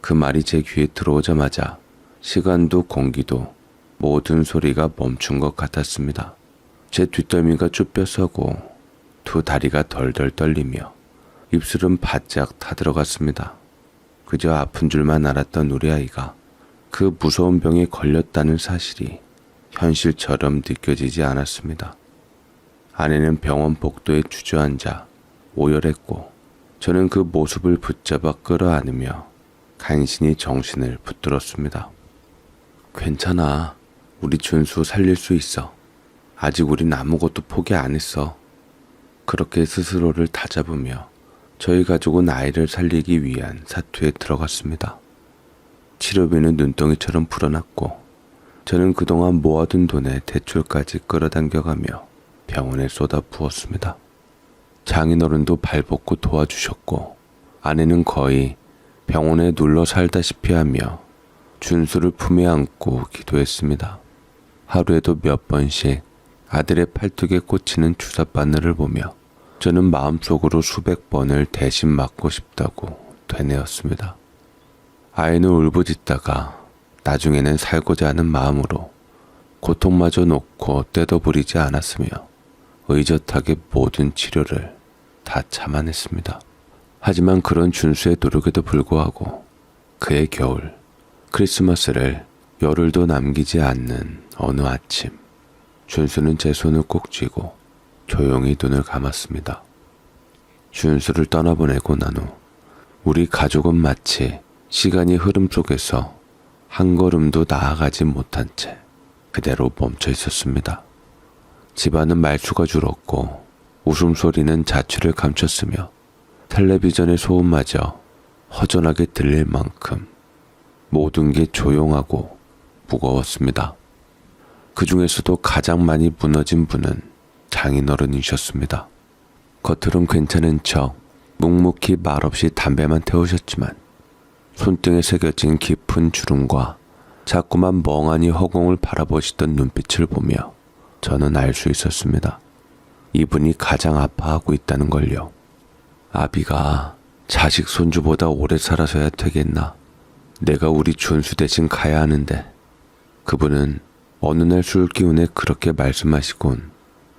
그 말이 제 귀에 들어오자마자 시간도 공기도 모든 소리가 멈춘 것 같았습니다. 제 뒷덜미가 쭈뼛서고 두 다리가 덜덜 떨리며 입술은 바짝 타들어갔습니다. 그저 아픈 줄만 알았던 우리 아이가 그 무서운 병에 걸렸다는 사실이 현실처럼 느껴지지 않았습니다. 아내는 병원 복도에 주저앉아 오열했고 저는 그 모습을 붙잡아 끌어안으며 간신히 정신을 붙들었습니다. 괜찮아. 우리 준수 살릴 수 있어. 아직 우린 아무것도 포기 안 했어. 그렇게 스스로를 다잡으며 저희 가족은 아이를 살리기 위한 사투에 들어갔습니다. 치료비는 눈덩이처럼 불어났고 저는 그동안 모아둔 돈의 대출까지 끌어당겨가며 병원에 쏟아부었습니다. 장인어른도 발벗고 도와주셨고 아내는 거의 병원에 눌러 살다시피 하며 준수를 품에 안고 기도했습니다. 하루에도 몇 번씩 아들의 팔뚝에 꽂히는 주사 바늘을 보며 저는 마음속으로 수백 번을 대신 맞고 싶다고 되뇌었습니다. 아이는 울부짖다가 나중에는 살고자 하는 마음으로 고통마저 놓고 떼도 부리지 않았으며 의젓하게 모든 치료를 다 참아냈습니다. 하지만 그런 준수의 노력에도 불구하고 그해 겨울 크리스마스를 열흘도 남기지 않는 어느 아침, 준수는 제 손을 꼭 쥐고 조용히 눈을 감았습니다. 준수를 떠나보내고 난 후 우리 가족은 마치 시간이 흐름 속에서 한 걸음도 나아가지 못한 채 그대로 멈춰 있었습니다. 집안은 말수가 줄었고 웃음소리는 자취를 감췄으며 텔레비전의 소음마저 허전하게 들릴 만큼 모든 게 조용하고 무거웠습니다. 그 중에서도 가장 많이 무너진 분은 장인어른이셨습니다. 겉으론 괜찮은 척 묵묵히 말없이 담배만 태우셨지만 손등에 새겨진 깊은 주름과 자꾸만 멍하니 허공을 바라보시던 눈빛을 보며 저는 알 수 있었습니다. 이분이 가장 아파하고 있다는 걸요. 아비가 자식 손주보다 오래 살아서야 되겠나. 내가 우리 준수 대신 가야 하는데. 그분은 어느 날 술 기운에 그렇게 말씀하시곤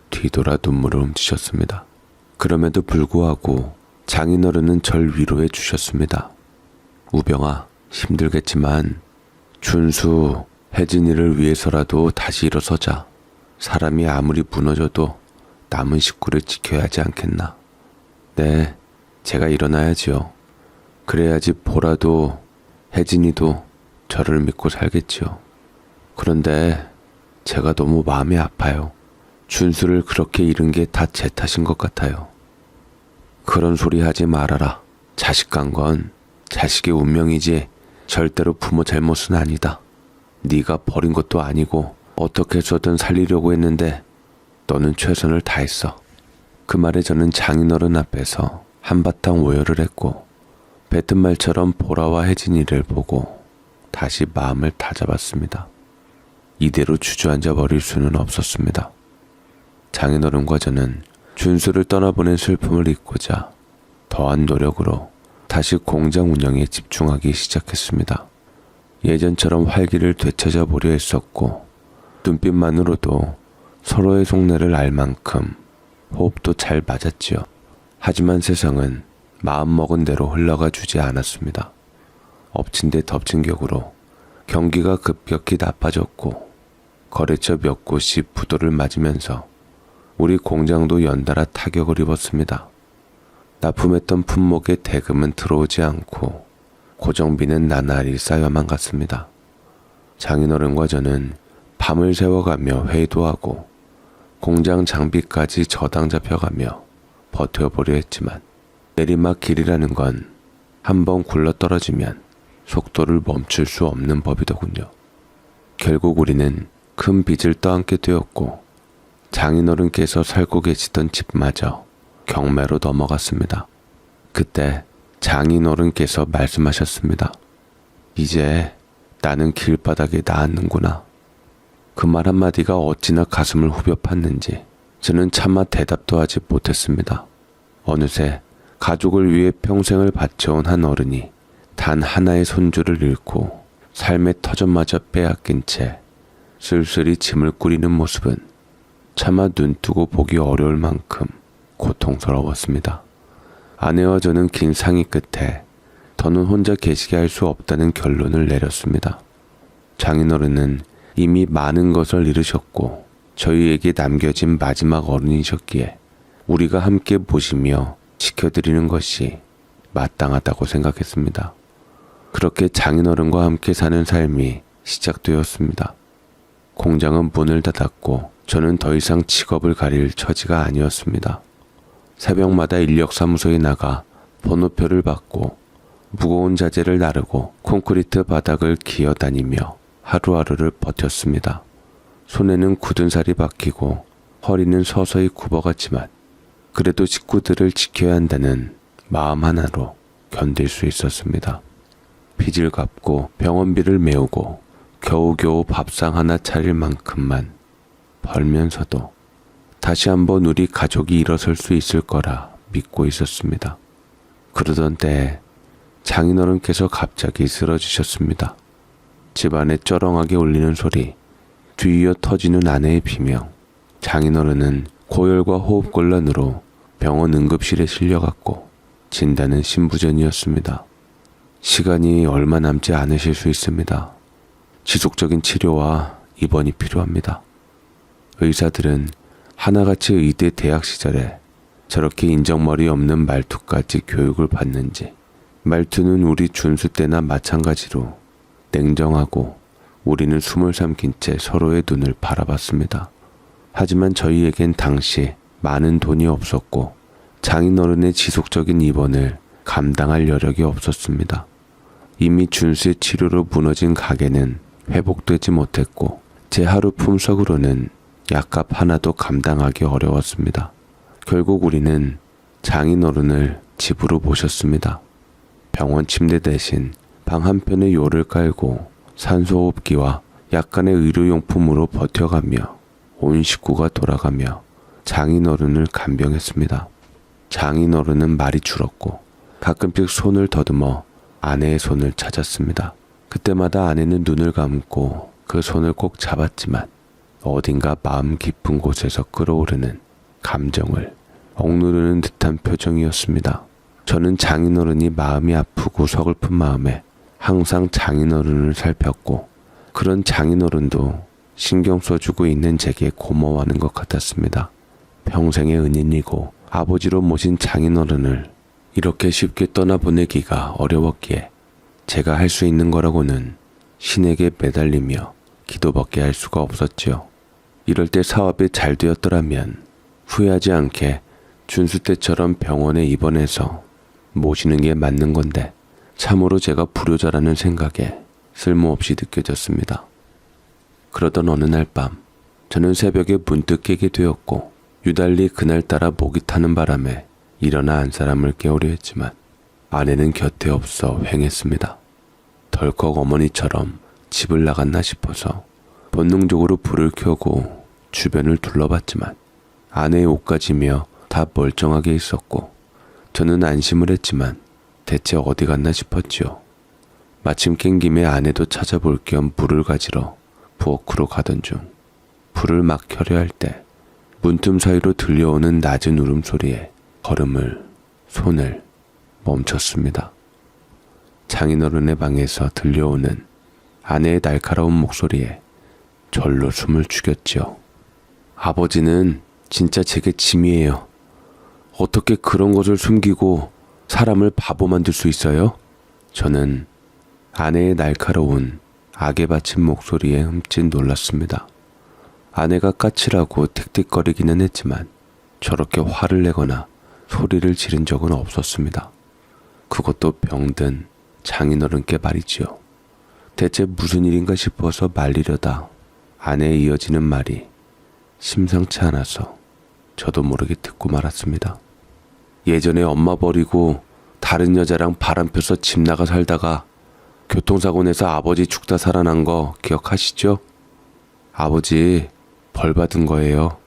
뒤돌아 눈물을 훔치셨습니다. 그럼에도 불구하고 장인어른은 절 위로해 주셨습니다. 우병아, 힘들겠지만 준수, 혜진이를 위해서라도 다시 일어서자. 사람이 아무리 무너져도 남은 식구를 지켜야 하지 않겠나. 네, 제가 일어나야지요. 그래야지 보라도 혜진이도 저를 믿고 살겠지요. 그런데 제가 너무 마음이 아파요. 준수를 그렇게 잃은 게 다 제 탓인 것 같아요. 그런 소리 하지 말아라. 자식 간 건 자식의 운명이지 절대로 부모 잘못은 아니다. 네가 버린 것도 아니고 어떻게 해서든 살리려고 했는데 너는 최선을 다했어. 그 말에 저는 장인어른 앞에서 한바탕 오열을 했고 뱉은 말처럼 보라와 혜진이를 보고 다시 마음을 다잡았습니다. 이대로 주저앉아 버릴 수는 없었습니다. 장인어른과 저는 준수를 떠나보낸 슬픔을 잊고자 더한 노력으로 다시 공장 운영에 집중하기 시작했습니다. 예전처럼 활기를 되찾아 보려 했었고 눈빛만으로도 서로의 속내를 알 만큼 호흡도 잘 맞았지요. 하지만 세상은 마음먹은 대로 흘러가 주지 않았습니다. 엎친 데 덮친 격으로 경기가 급격히 나빠졌고 거래처 몇 곳이 부도를 맞으면서 우리 공장도 연달아 타격을 입었습니다. 납품했던 품목의 대금은 들어오지 않고 고정비는 나날이 쌓여만 갔습니다. 장인어른과 저는 밤을 새워가며 회의도 하고 공장 장비까지 저당 잡혀가며 버텨보려 했지만 내리막 길이라는 건 한번 굴러떨어지면 속도를 멈출 수 없는 법이더군요. 결국 우리는 큰 빚을 떠안게 되었고 장인어른께서 살고 계시던 집마저 경매로 넘어갔습니다. 그때 장인어른께서 말씀하셨습니다. 이제 나는 길바닥에 나앉는구나. 그 말 한마디가 어찌나 가슴을 후벼 팠는지 저는 차마 대답도 하지 못했습니다. 어느새 가족을 위해 평생을 바쳐온 한 어른이 단 하나의 손주를 잃고 삶의 터전마저 빼앗긴 채 쓸쓸히 짐을 꾸리는 모습은 차마 눈뜨고 보기 어려울 만큼 고통스러웠습니다. 아내와 저는 긴 상의 끝에 더는 혼자 계시게 할 수 없다는 결론을 내렸습니다. 장인어른은 이미 많은 것을 잃으셨고 저희에게 남겨진 마지막 어른이셨기에 우리가 함께 보시며 지켜드리는 것이 마땅하다고 생각했습니다. 그렇게 장인어른과 함께 사는 삶이 시작되었습니다. 공장은 문을 닫았고 저는 더 이상 직업을 가릴 처지가 아니었습니다. 새벽마다 인력사무소에 나가 번호표를 받고 무거운 자재를 나르고 콘크리트 바닥을 기어다니며 하루하루를 버텼습니다. 손에는 굳은 살이 박히고 허리는 서서히 굽어갔지만 그래도 식구들을 지켜야 한다는 마음 하나로 견딜 수 있었습니다. 빚을 갚고 병원비를 메우고 겨우겨우 밥상 하나 차릴 만큼만 벌면서도 다시 한번 우리 가족이 일어설 수 있을 거라 믿고 있었습니다. 그러던 때에 장인어른께서 갑자기 쓰러지셨습니다. 집안에 쩌렁하게 울리는 소리, 뒤이어 터지는 아내의 비명. 장인어른은 고열과 호흡곤란으로 병원 응급실에 실려갔고 진단은 신부전이었습니다. 시간이 얼마 남지 않으실 수 있습니다. 지속적인 치료와 입원이 필요합니다. 의사들은 하나같이 의대 대학 시절에 저렇게 인정머리 없는 말투까지 교육을 받는지, 말투는 우리 준수 때나 마찬가지로 냉정하고 우리는 숨을 삼킨 채 서로의 눈을 바라봤습니다. 하지만 저희에겐 당시 많은 돈이 없었고 장인어른의 지속적인 입원을 감당할 여력이 없었습니다. 이미 준수의 치료로 무너진 가게는 회복되지 못했고 제 하루 품삯으로는 약값 하나도 감당하기 어려웠습니다. 결국 우리는 장인어른을 집으로 모셨습니다. 병원 침대 대신 방 한편에 요를 깔고 산소호흡기와 약간의 의료용품으로 버텨가며 온 식구가 돌아가며 장인어른을 간병했습니다. 장인어른은 말이 줄었고 가끔씩 손을 더듬어 아내의 손을 찾았습니다. 그때마다 아내는 눈을 감고 그 손을 꼭 잡았지만 어딘가 마음 깊은 곳에서 끓어오르는 감정을 억누르는 듯한 표정이었습니다. 저는 장인어른이 마음이 아프고 서글픈 마음에 항상 장인어른을 살폈고 그런 장인어른도 신경 써주고 있는 제게 고마워하는 것 같았습니다. 평생의 은인이고 아버지로 모신 장인어른을 이렇게 쉽게 떠나보내기가 어려웠기에 제가 할 수 있는 거라고는 신에게 매달리며 기도밖에 할 수가 없었지요. 이럴 때 사업이 잘 되었더라면 후회하지 않게 준수 때처럼 병원에 입원해서 모시는 게 맞는 건데 참으로 제가 불효자라는 생각에 쓸모없이 느껴졌습니다. 그러던 어느 날 밤 저는 새벽에 문득 깨게 되었고 유달리 그날따라 목이 타는 바람에 일어나 한 사람을 깨우려 했지만 아내는 곁에 없어 휑했습니다. 덜컥 어머니처럼 집을 나갔나 싶어서 본능적으로 불을 켜고 주변을 둘러봤지만 아내의 옷가지며 다 멀쩡하게 있었고 저는 안심을 했지만 대체 어디 갔나 싶었지요. 마침 깬 김에 아내도 찾아볼 겸 물을 가지러 부엌으로 가던 중 불을 막 켜려 할 때 문틈 사이로 들려오는 낮은 울음소리에 걸음을, 손을 멈췄습니다. 장인어른의 방에서 들려오는 아내의 날카로운 목소리에 절로 숨을 죽였지요. 아버지는 진짜 제게 짐이에요. 어떻게 그런 것을 숨기고 사람을 바보 만들 수 있어요? 저는 아내의 날카로운 악에 바친 목소리에 흠칫 놀랐습니다. 아내가 까칠하고 틱틱거리기는 했지만 저렇게 화를 내거나 소리를 지른 적은 없었습니다. 그것도 병든 장인어른께 말이지요. 대체 무슨 일인가 싶어서 말리려다 아내의 이어지는 말이 심상치 않아서 저도 모르게 듣고 말았습니다. 예전에 엄마 버리고 다른 여자랑 바람 펴서 집 나가 살다가 교통사고 내서 아버지 죽다 살아난 거 기억하시죠? 아버지 벌 받은 거예요.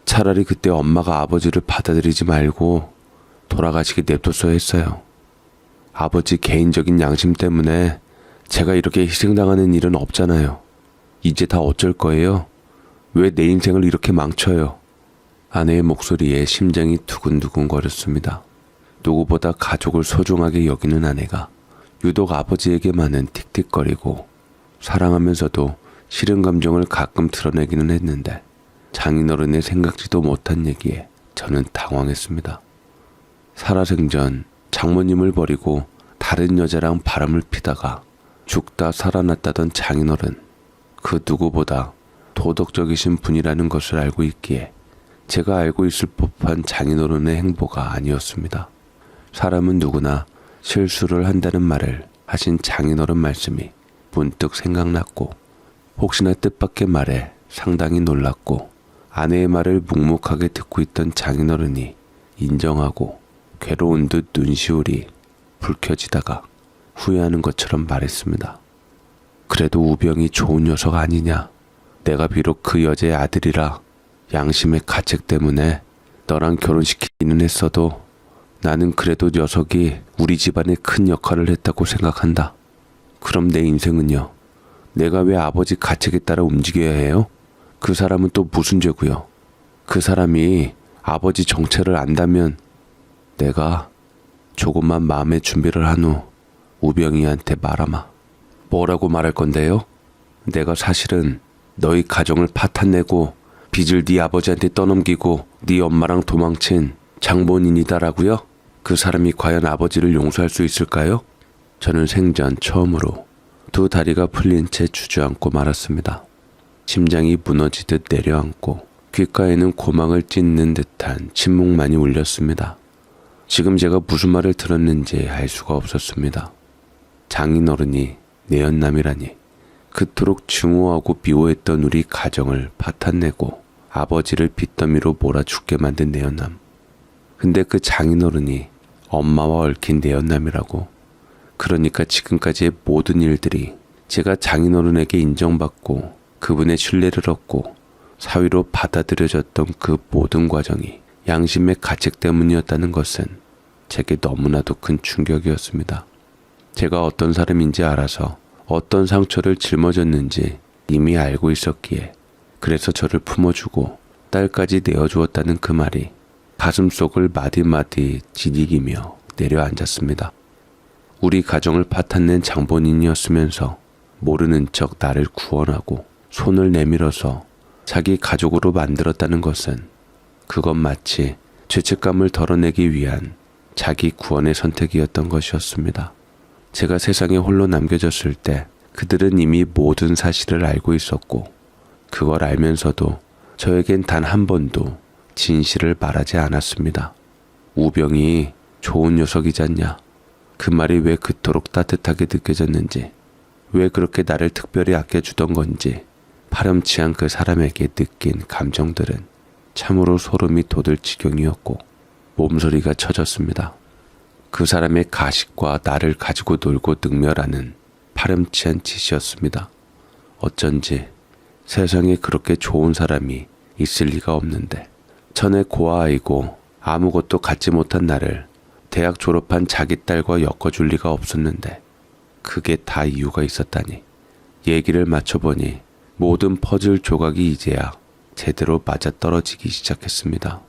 차라리 그때 엄마가 아버지를 받아들이지 말고 돌아가시게 냅뒀어야 했어요. 아버지 개인적인 양심 때문에 제가 이렇게 희생당하는 일은 없잖아요. 이제 다 어쩔 거예요? 왜 내 인생을 이렇게 망쳐요? 아내의 목소리에 심장이 두근두근 거렸습니다. 누구보다 가족을 소중하게 여기는 아내가 유독 아버지에게만은 틱틱거리고 사랑하면서도 싫은 감정을 가끔 드러내기는 했는데 장인어른의 생각지도 못한 얘기에 저는 당황했습니다. 살아생전 장모님을 버리고 다른 여자랑 바람을 피다가 죽다 살아났다던 장인어른, 그 누구보다 도덕적이신 분이라는 것을 알고 있기에 제가 알고 있을 법한 장인어른의 행보가 아니었습니다. 사람은 누구나 실수를 한다는 말을 하신 장인어른 말씀이 문득 생각났고 혹시나 뜻밖의 말에 상당히 놀랐고 아내의 말을 묵묵하게 듣고 있던 장인어른이 인정하고 괴로운 듯 눈시울이 붉혀지다가 후회하는 것처럼 말했습니다. 그래도 우병이 좋은 녀석 아니냐. 내가 비록 그 여자의 아들이라 양심의 가책 때문에 너랑 결혼시키기는 했어도 나는 그래도 녀석이 우리 집안에 큰 역할을 했다고 생각한다. 그럼 내 인생은요? 내가 왜 아버지 가책에 따라 움직여야 해요? 그 사람은 또 무슨 죄고요? 그 사람이 아버지 정체를 안다면 내가 조금만 마음의 준비를 한 후 우병이한테 말아마. 뭐라고 말할 건데요? 내가 사실은 너희 가정을 파탄내고 빚을 네 아버지한테 떠넘기고 네 엄마랑 도망친 장본인이다라고요? 그 사람이 과연 아버지를 용서할 수 있을까요? 저는 생전 처음으로 두 다리가 풀린 채 주저앉고 말았습니다. 심장이 무너지듯 내려앉고 귓가에는 고막을 찢는 듯한 침묵만이 울렸습니다. 지금 제가 무슨 말을 들었는지 알 수가 없었습니다. 장인어른이 내연남이라니, 그토록 증오하고 미워했던 우리 가정을 파탄내고 아버지를 빚더미로 몰아 죽게 만든 내연남. 근데 그 장인어른이 엄마와 얽힌 내연남이라고. 그러니까 지금까지의 모든 일들이 제가 장인어른에게 인정받고 그분의 신뢰를 얻고 사위로 받아들여졌던 그 모든 과정이 양심의 가책 때문이었다는 것은 제게 너무나도 큰 충격이었습니다. 제가 어떤 사람인지 알아서 어떤 상처를 짊어졌는지 이미 알고 있었기에 그래서 저를 품어주고 딸까지 내어주었다는 그 말이 가슴속을 마디마디 지디기며 내려앉았습니다. 우리 가정을 파탄낸 장본인이었으면서 모르는 척 나를 구원하고 손을 내밀어서 자기 가족으로 만들었다는 것은 그건 마치 죄책감을 덜어내기 위한 자기 구원의 선택이었던 것이었습니다. 제가 세상에 홀로 남겨졌을 때 그들은 이미 모든 사실을 알고 있었고 그걸 알면서도 저에겐 단 한 번도 진실을 말하지 않았습니다. 우병이 좋은 녀석이잖냐. 그 말이 왜 그토록 따뜻하게 느껴졌는지, 왜 그렇게 나를 특별히 아껴주던 건지 파렴치한 그 사람에게 느낀 감정들은 참으로 소름이 돋을 지경이었고 몸소리가 쳐졌습니다. 그 사람의 가식과 나를 가지고 놀고 능멸하는 파렴치한 짓이었습니다. 어쩐지 세상에 그렇게 좋은 사람이 있을 리가 없는데 천의 고아아이고 아무것도 갖지 못한 나를 대학 졸업한 자기 딸과 엮어줄 리가 없었는데 그게 다 이유가 있었다니. 얘기를 맞춰보니 모든 퍼즐 조각이 이제야 제대로 맞아떨어지기 시작했습니다.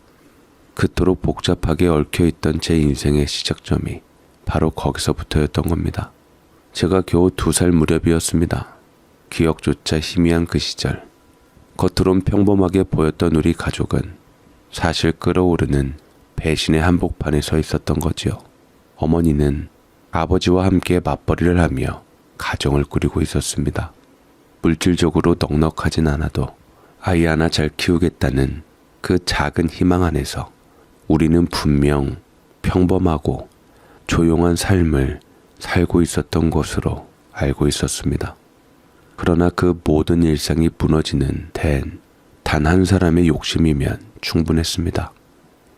그토록 복잡하게 얽혀있던 제 인생의 시작점이 바로 거기서부터였던 겁니다. 제가 겨우 2살 무렵이었습니다. 기억조차 희미한 그 시절, 겉으론 평범하게 보였던 우리 가족은 사실 끓어오르는 배신의 한복판에 서 있었던 거지요. 어머니는 아버지와 함께 맞벌이를 하며 가정을 꾸리고 있었습니다. 물질적으로 넉넉하진 않아도 아이 하나 잘 키우겠다는 그 작은 희망 안에서 우리는 분명 평범하고 조용한 삶을 살고 있었던 것으로 알고 있었습니다. 그러나 그 모든 일상이 무너지는 데엔 단 한 사람의 욕심이면 충분했습니다.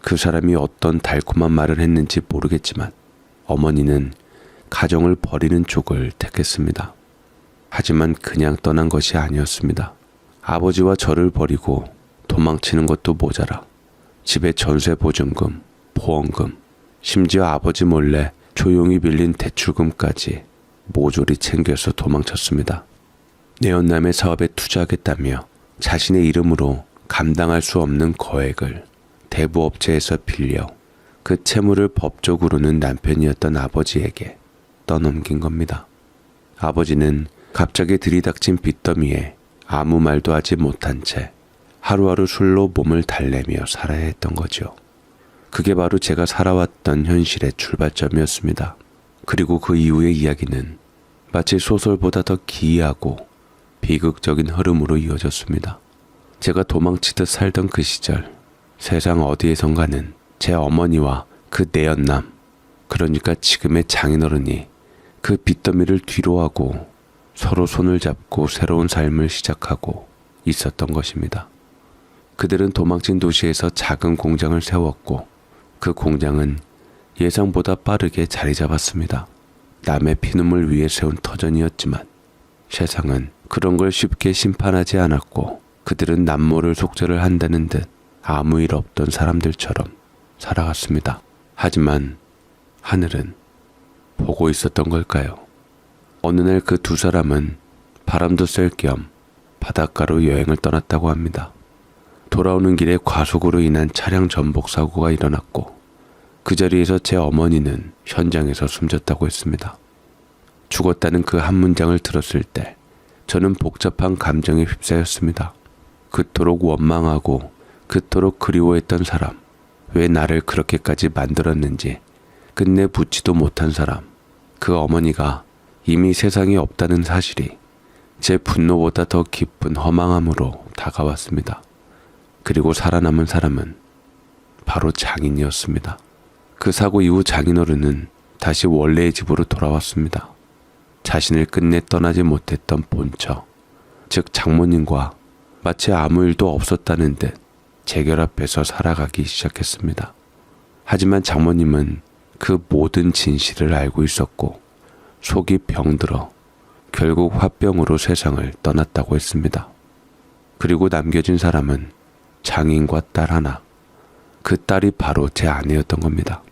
그 사람이 어떤 달콤한 말을 했는지 모르겠지만 어머니는 가정을 버리는 쪽을 택했습니다. 하지만 그냥 떠난 것이 아니었습니다. 아버지와 저를 버리고 도망치는 것도 모자라 집에 전세 보증금, 보험금, 심지어 아버지 몰래 조용히 빌린 대출금까지 모조리 챙겨서 도망쳤습니다. 내연남의 사업에 투자하겠다며 자신의 이름으로 감당할 수 없는 거액을 대부업체에서 빌려 그 채무를 법적으로는 남편이었던 아버지에게 떠넘긴 겁니다. 아버지는 갑자기 들이닥친 빚더미에 아무 말도 하지 못한 채 하루하루 술로 몸을 달래며 살아야 했던 거죠. 그게 바로 제가 살아왔던 현실의 출발점이었습니다. 그리고 그 이후의 이야기는 마치 소설보다 더 기이하고 비극적인 흐름으로 이어졌습니다. 제가 도망치듯 살던 그 시절, 세상 어디에선가는 제 어머니와 그 내연남, 그러니까 지금의 장인어른이 그 빚더미를 뒤로하고 서로 손을 잡고 새로운 삶을 시작하고 있었던 것입니다. 그들은 도망친 도시에서 작은 공장을 세웠고 그 공장은 예상보다 빠르게 자리 잡았습니다. 남의 피눈물 위에 세운 터전이었지만 세상은 그런 걸 쉽게 심판하지 않았고 그들은 남모를 속죄를 한다는 듯 아무 일 없던 사람들처럼 살아갔습니다. 하지만 하늘은 보고 있었던 걸까요? 어느 날 그 2사람은 바람도 쐴 겸 바닷가로 여행을 떠났다고 합니다. 돌아오는 길에 과속으로 인한 차량 전복 사고가 일어났고 그 자리에서 제 어머니는 현장에서 숨졌다고 했습니다. 죽었다는 그 한 문장을 들었을 때 저는 복잡한 감정에 휩싸였습니다. 그토록 원망하고 그토록 그리워했던 사람, 왜 나를 그렇게까지 만들었는지 끝내 묻지도 못한 사람, 그 어머니가 이미 세상에 없다는 사실이 제 분노보다 더 깊은 허망함으로 다가왔습니다. 그리고 살아남은 사람은 바로 장인이었습니다. 그 사고 이후 장인어른은 다시 원래의 집으로 돌아왔습니다. 자신을 끝내 떠나지 못했던 본처, 즉 장모님과 마치 아무 일도 없었다는 듯 재결합해서 살아가기 시작했습니다. 하지만 장모님은 그 모든 진실을 알고 있었고 속이 병들어 결국 화병으로 세상을 떠났다고 했습니다. 그리고 남겨진 사람은 장인과 딸 하나, 그 딸이 바로 제 아내였던 겁니다.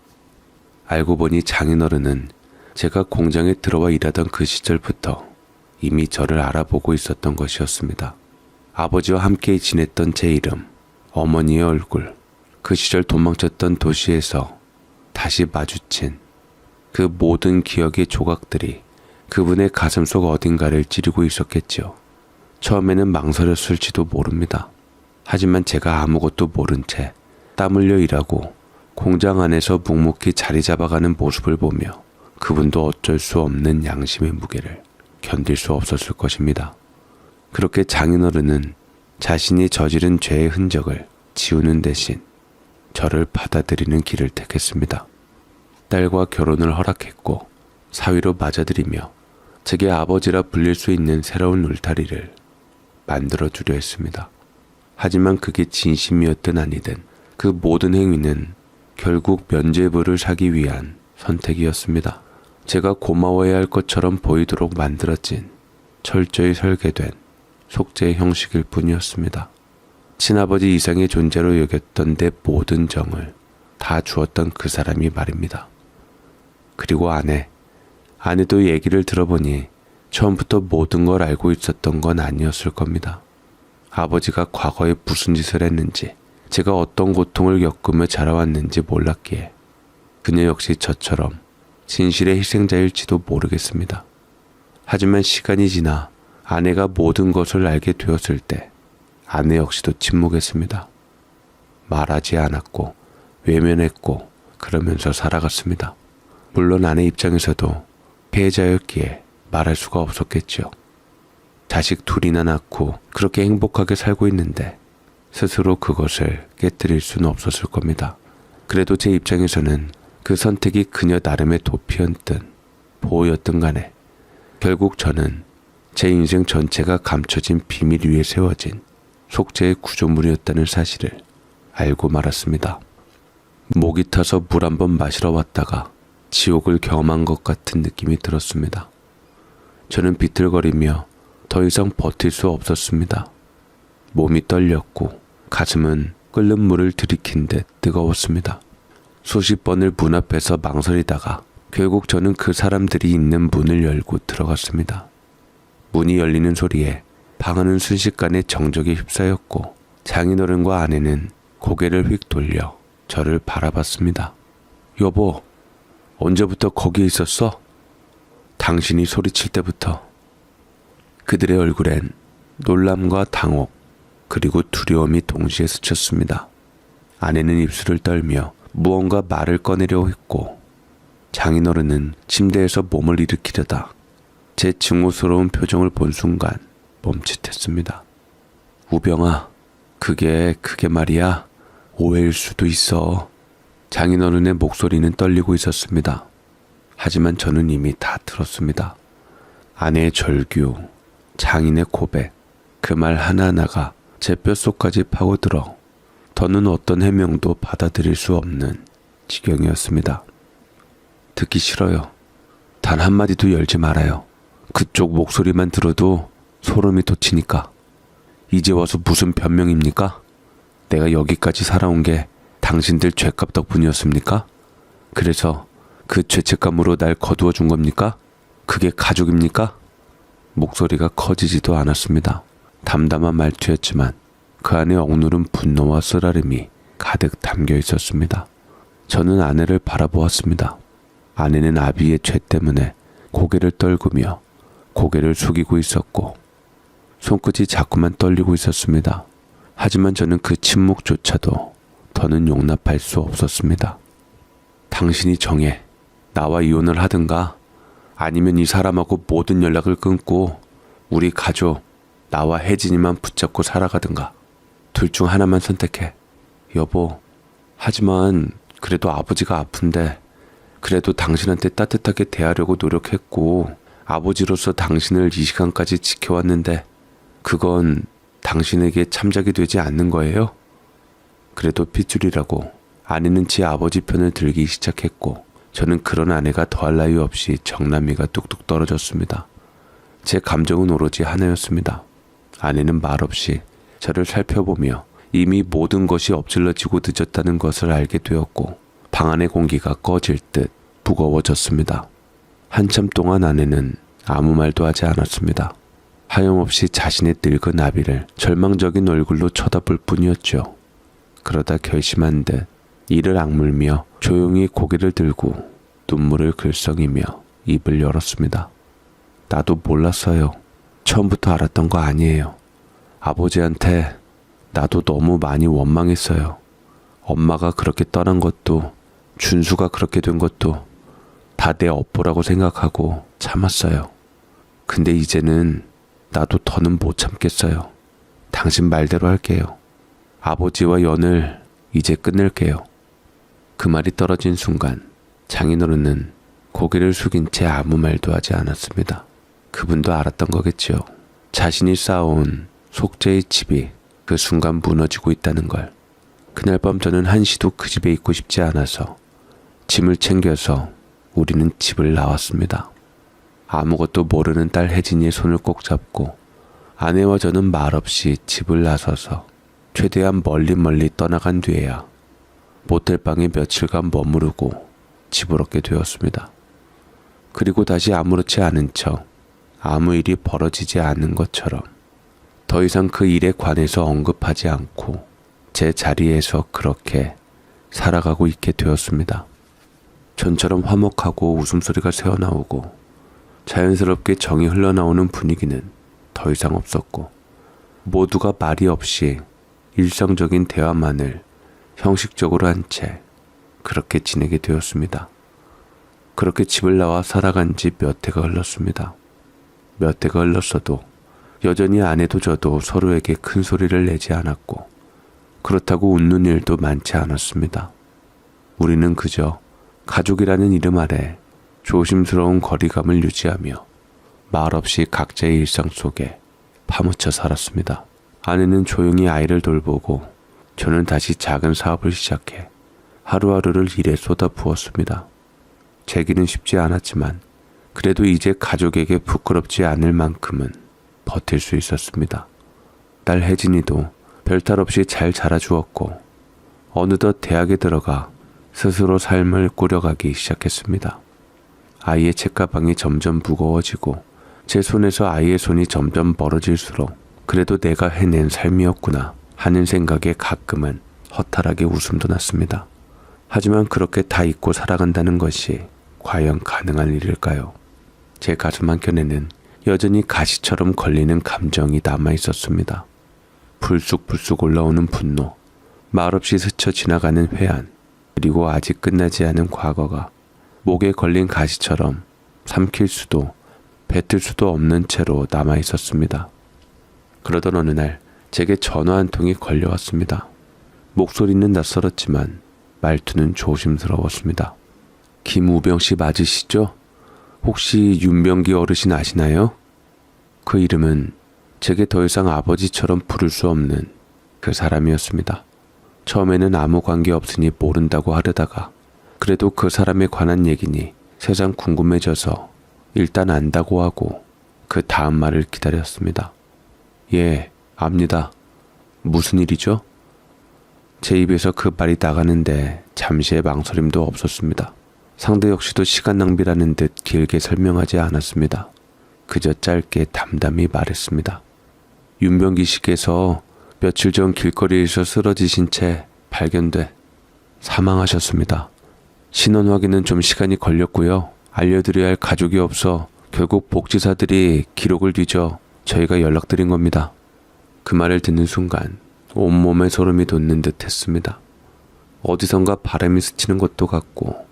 알고 보니 장인어른은 제가 공장에 들어와 일하던 그 시절부터 이미 저를 알아보고 있었던 것이었습니다. 아버지와 함께 지냈던 제 이름, 어머니의 얼굴, 그 시절 도망쳤던 도시에서 다시 마주친 그 모든 기억의 조각들이 그분의 가슴속 어딘가를 찌르고 있었겠지요. 처음에는 망설였을지도 모릅니다. 하지만 제가 아무것도 모른 채 땀 흘려 일하고 공장 안에서 묵묵히 자리 잡아가는 모습을 보며 그분도 어쩔 수 없는 양심의 무게를 견딜 수 없었을 것입니다. 그렇게 장인어른은 자신이 저지른 죄의 흔적을 지우는 대신 저를 받아들이는 길을 택했습니다. 딸과 결혼을 허락했고 사위로 맞아들이며 제게 아버지라 불릴 수 있는 새로운 울타리를 만들어주려 했습니다. 하지만 그게 진심이었든 아니든 그 모든 행위는 결국 면죄부를 사기 위한 선택이었습니다. 제가 고마워해야 할 것처럼 보이도록 만들어진 철저히 설계된 속죄의 형식일 뿐이었습니다. 친아버지 이상의 존재로 여겼던 내 모든 정을 다 주었던 그 사람이 말입니다. 그리고 아내도 얘기를 들어보니 처음부터 모든 걸 알고 있었던 건 아니었을 겁니다. 아버지가 과거에 무슨 짓을 했는지, 제가 어떤 고통을 겪으며 자라왔는지 몰랐기에 그녀 역시 저처럼 진실의 희생자일지도 모르겠습니다. 하지만 시간이 지나 아내가 모든 것을 알게 되었을 때 아내 역시도 침묵했습니다. 말하지 않았고 외면했고 그러면서 살아갔습니다. 물론 아내 입장에서도 피해자였기에 말할 수가 없었겠죠. 자식 둘이나 낳고 그렇게 행복하게 살고 있는데 스스로 그것을 깨뜨릴 수는 없었을 겁니다. 그래도 제 입장에서는 그 선택이 그녀 나름의 도피였든 보호였든 간에 결국 저는 제 인생 전체가 감춰진 비밀 위에 세워진 속죄의 구조물이었다는 사실을 알고 말았습니다. 목이 타서 물 한번 마시러 왔다가 지옥을 경험한 것 같은 느낌이 들었습니다. 저는 비틀거리며 더 이상 버틸 수 없었습니다. 몸이 떨렸고 가슴은 끓는 물을 들이킨 듯 뜨거웠습니다. 수십 번을 문 앞에서 망설이다가 결국 저는 그 사람들이 있는 문을 열고 들어갔습니다. 문이 열리는 소리에 방안은 순식간에 정적에 휩싸였고 장인어른과 아내는 고개를 휙 돌려 저를 바라봤습니다. 여보, 언제부터 거기에 있었어? 당신이 소리칠 때부터. 그들의 얼굴엔 놀람과 당혹 그리고 두려움이 동시에 스쳤습니다. 아내는 입술을 떨며 무언가 말을 꺼내려 했고 장인어른은 침대에서 몸을 일으키려다 제 증오스러운 표정을 본 순간 멈칫했습니다. 우병아, 그게 말이야. 오해일 수도 있어. 장인어른의 목소리는 떨리고 있었습니다. 하지만 저는 이미 다 들었습니다. 아내의 절규, 장인의 고백, 그 말 하나하나가 제 뼛속까지 파고들어 더는 어떤 해명도 받아들일 수 없는 지경이었습니다. 듣기 싫어요. 단 한마디도 열지 말아요. 그쪽 목소리만 들어도 소름이 돋치니까. 이제 와서 무슨 변명입니까? 내가 여기까지 살아온 게 당신들 죄값 덕분이었습니까? 그래서 그 죄책감으로 날 거두어 준 겁니까? 그게 가족입니까? 목소리가 커지지도 않았습니다. 담담한 말투였지만 그 안에 억누른 분노와 쓰라림이 가득 담겨 있었습니다. 저는 아내를 바라보았습니다. 아내는 아비의 죄 때문에 고개를 떨구며 고개를 숙이고 있었고 손끝이 자꾸만 떨리고 있었습니다. 하지만 저는 그 침묵조차도 더는 용납할 수 없었습니다. 당신이 정해. 나와 이혼을 하든가 아니면 이 사람하고 모든 연락을 끊고 우리 가족, 나와 혜진이만 붙잡고 살아가든가. 둘 중 하나만 선택해. 여보, 하지만 그래도 아버지가 아픈데 그래도 당신한테 따뜻하게 대하려고 노력했고 아버지로서 당신을 이 시간까지 지켜왔는데 그건 당신에게 참작이 되지 않는 거예요? 그래도 핏줄이라고 아내는 지 아버지 편을 들기 시작했고 저는 그런 아내가 더할 나위 없이 정남이가 뚝뚝 떨어졌습니다. 제 감정은 오로지 하나였습니다. 아내는 말없이 저를 살펴보며 이미 모든 것이 엎질러지고 늦었다는 것을 알게 되었고 방 안의 공기가 꺼질 듯 무거워졌습니다. 한참 동안 아내는 아무 말도 하지 않았습니다. 하염없이 자신의 늙은 아비를 절망적인 얼굴로 쳐다볼 뿐이었죠. 그러다 결심한 듯 이를 악물며 조용히 고개를 들고 눈물을 글썽이며 입을 열었습니다. 나도 몰랐어요. 처음부터 알았던 거 아니에요. 아버지한테 나도 너무 많이 원망했어요. 엄마가 그렇게 떠난 것도 준수가 그렇게 된 것도 다 내 업보라고 생각하고 참았어요. 근데 이제는 나도 더는 못 참겠어요. 당신 말대로 할게요. 아버지와 연을 이제 끝낼게요. 그 말이 떨어진 순간 장인어른은 고개를 숙인 채 아무 말도 하지 않았습니다. 그분도 알았던 거겠지요. 자신이 쌓아온 속죄의 집이 그 순간 무너지고 있다는 걸. 그날 밤 저는 한시도 그 집에 있고 싶지 않아서 짐을 챙겨서 우리는 집을 나왔습니다. 아무것도 모르는 딸 혜진이의 손을 꼭 잡고 아내와 저는 말없이 집을 나서서 최대한 멀리 떠나간 뒤에야 모텔방에 며칠간 머무르고 집을 얻게 되었습니다. 그리고 다시 아무렇지 않은 척 아무 일이 벌어지지 않은 것처럼 더 이상 그 일에 관해서 언급하지 않고 제 자리에서 그렇게 살아가고 있게 되었습니다. 전처럼 화목하고 웃음소리가 새어나오고 자연스럽게 정이 흘러나오는 분위기는 더 이상 없었고 모두가 말이 없이 일상적인 대화만을 형식적으로 한 채 그렇게 지내게 되었습니다. 그렇게 집을 나와 살아간 지 몇 해가 흘렀습니다. 몇 해가 흘렀어도 여전히 아내도 저도 서로에게 큰 소리를 내지 않았고 그렇다고 웃는 일도 많지 않았습니다. 우리는 그저 가족이라는 이름 아래 조심스러운 거리감을 유지하며 말없이 각자의 일상 속에 파묻혀 살았습니다. 아내는 조용히 아이를 돌보고 저는 다시 작은 사업을 시작해 하루하루를 일에 쏟아부었습니다. 제기는 쉽지 않았지만 그래도 이제 가족에게 부끄럽지 않을 만큼은 버틸 수 있었습니다. 딸 혜진이도 별탈 없이 잘 자라주었고 어느덧 대학에 들어가 스스로 삶을 꾸려가기 시작했습니다. 아이의 책가방이 점점 무거워지고 제 손에서 아이의 손이 점점 멀어질수록 그래도 내가 해낸 삶이었구나 하는 생각에 가끔은 허탈하게 웃음도 났습니다. 하지만 그렇게 다 잊고 살아간다는 것이 과연 가능한 일일까요? 제 가슴 한켠에는 여전히 가시처럼 걸리는 감정이 남아 있었습니다. 불쑥불쑥 올라오는 분노, 말없이 스쳐 지나가는 회한, 그리고 아직 끝나지 않은 과거가 목에 걸린 가시처럼 삼킬 수도 뱉을 수도 없는 채로 남아 있었습니다. 그러던 어느 날 제게 전화 한 통이 걸려왔습니다. 목소리는 낯설었지만 말투는 조심스러웠습니다. 김우병 씨 맞으시죠? 혹시 윤병기 어르신 아시나요? 그 이름은 제게 더 이상 아버지처럼 부를 수 없는 그 사람이었습니다. 처음에는 아무 관계 없으니 모른다고 하려다가 그래도 그 사람에 관한 얘기니 세상 궁금해져서 일단 안다고 하고 그 다음 말을 기다렸습니다. 예, 압니다. 무슨 일이죠? 제 입에서 그 말이 나가는데 잠시의 망설임도 없었습니다. 상대 역시도 시간 낭비라는 듯 길게 설명하지 않았습니다. 그저 짧게 담담히 말했습니다. 윤병기 씨께서 며칠 전 길거리에서 쓰러지신 채 발견돼 사망하셨습니다. 신원 확인은 좀 시간이 걸렸고요. 알려드려야 할 가족이 없어 결국 복지사들이 기록을 뒤져 저희가 연락드린 겁니다. 그 말을 듣는 순간 온몸에 소름이 돋는 듯 했습니다. 어디선가 바람이 스치는 것도 같고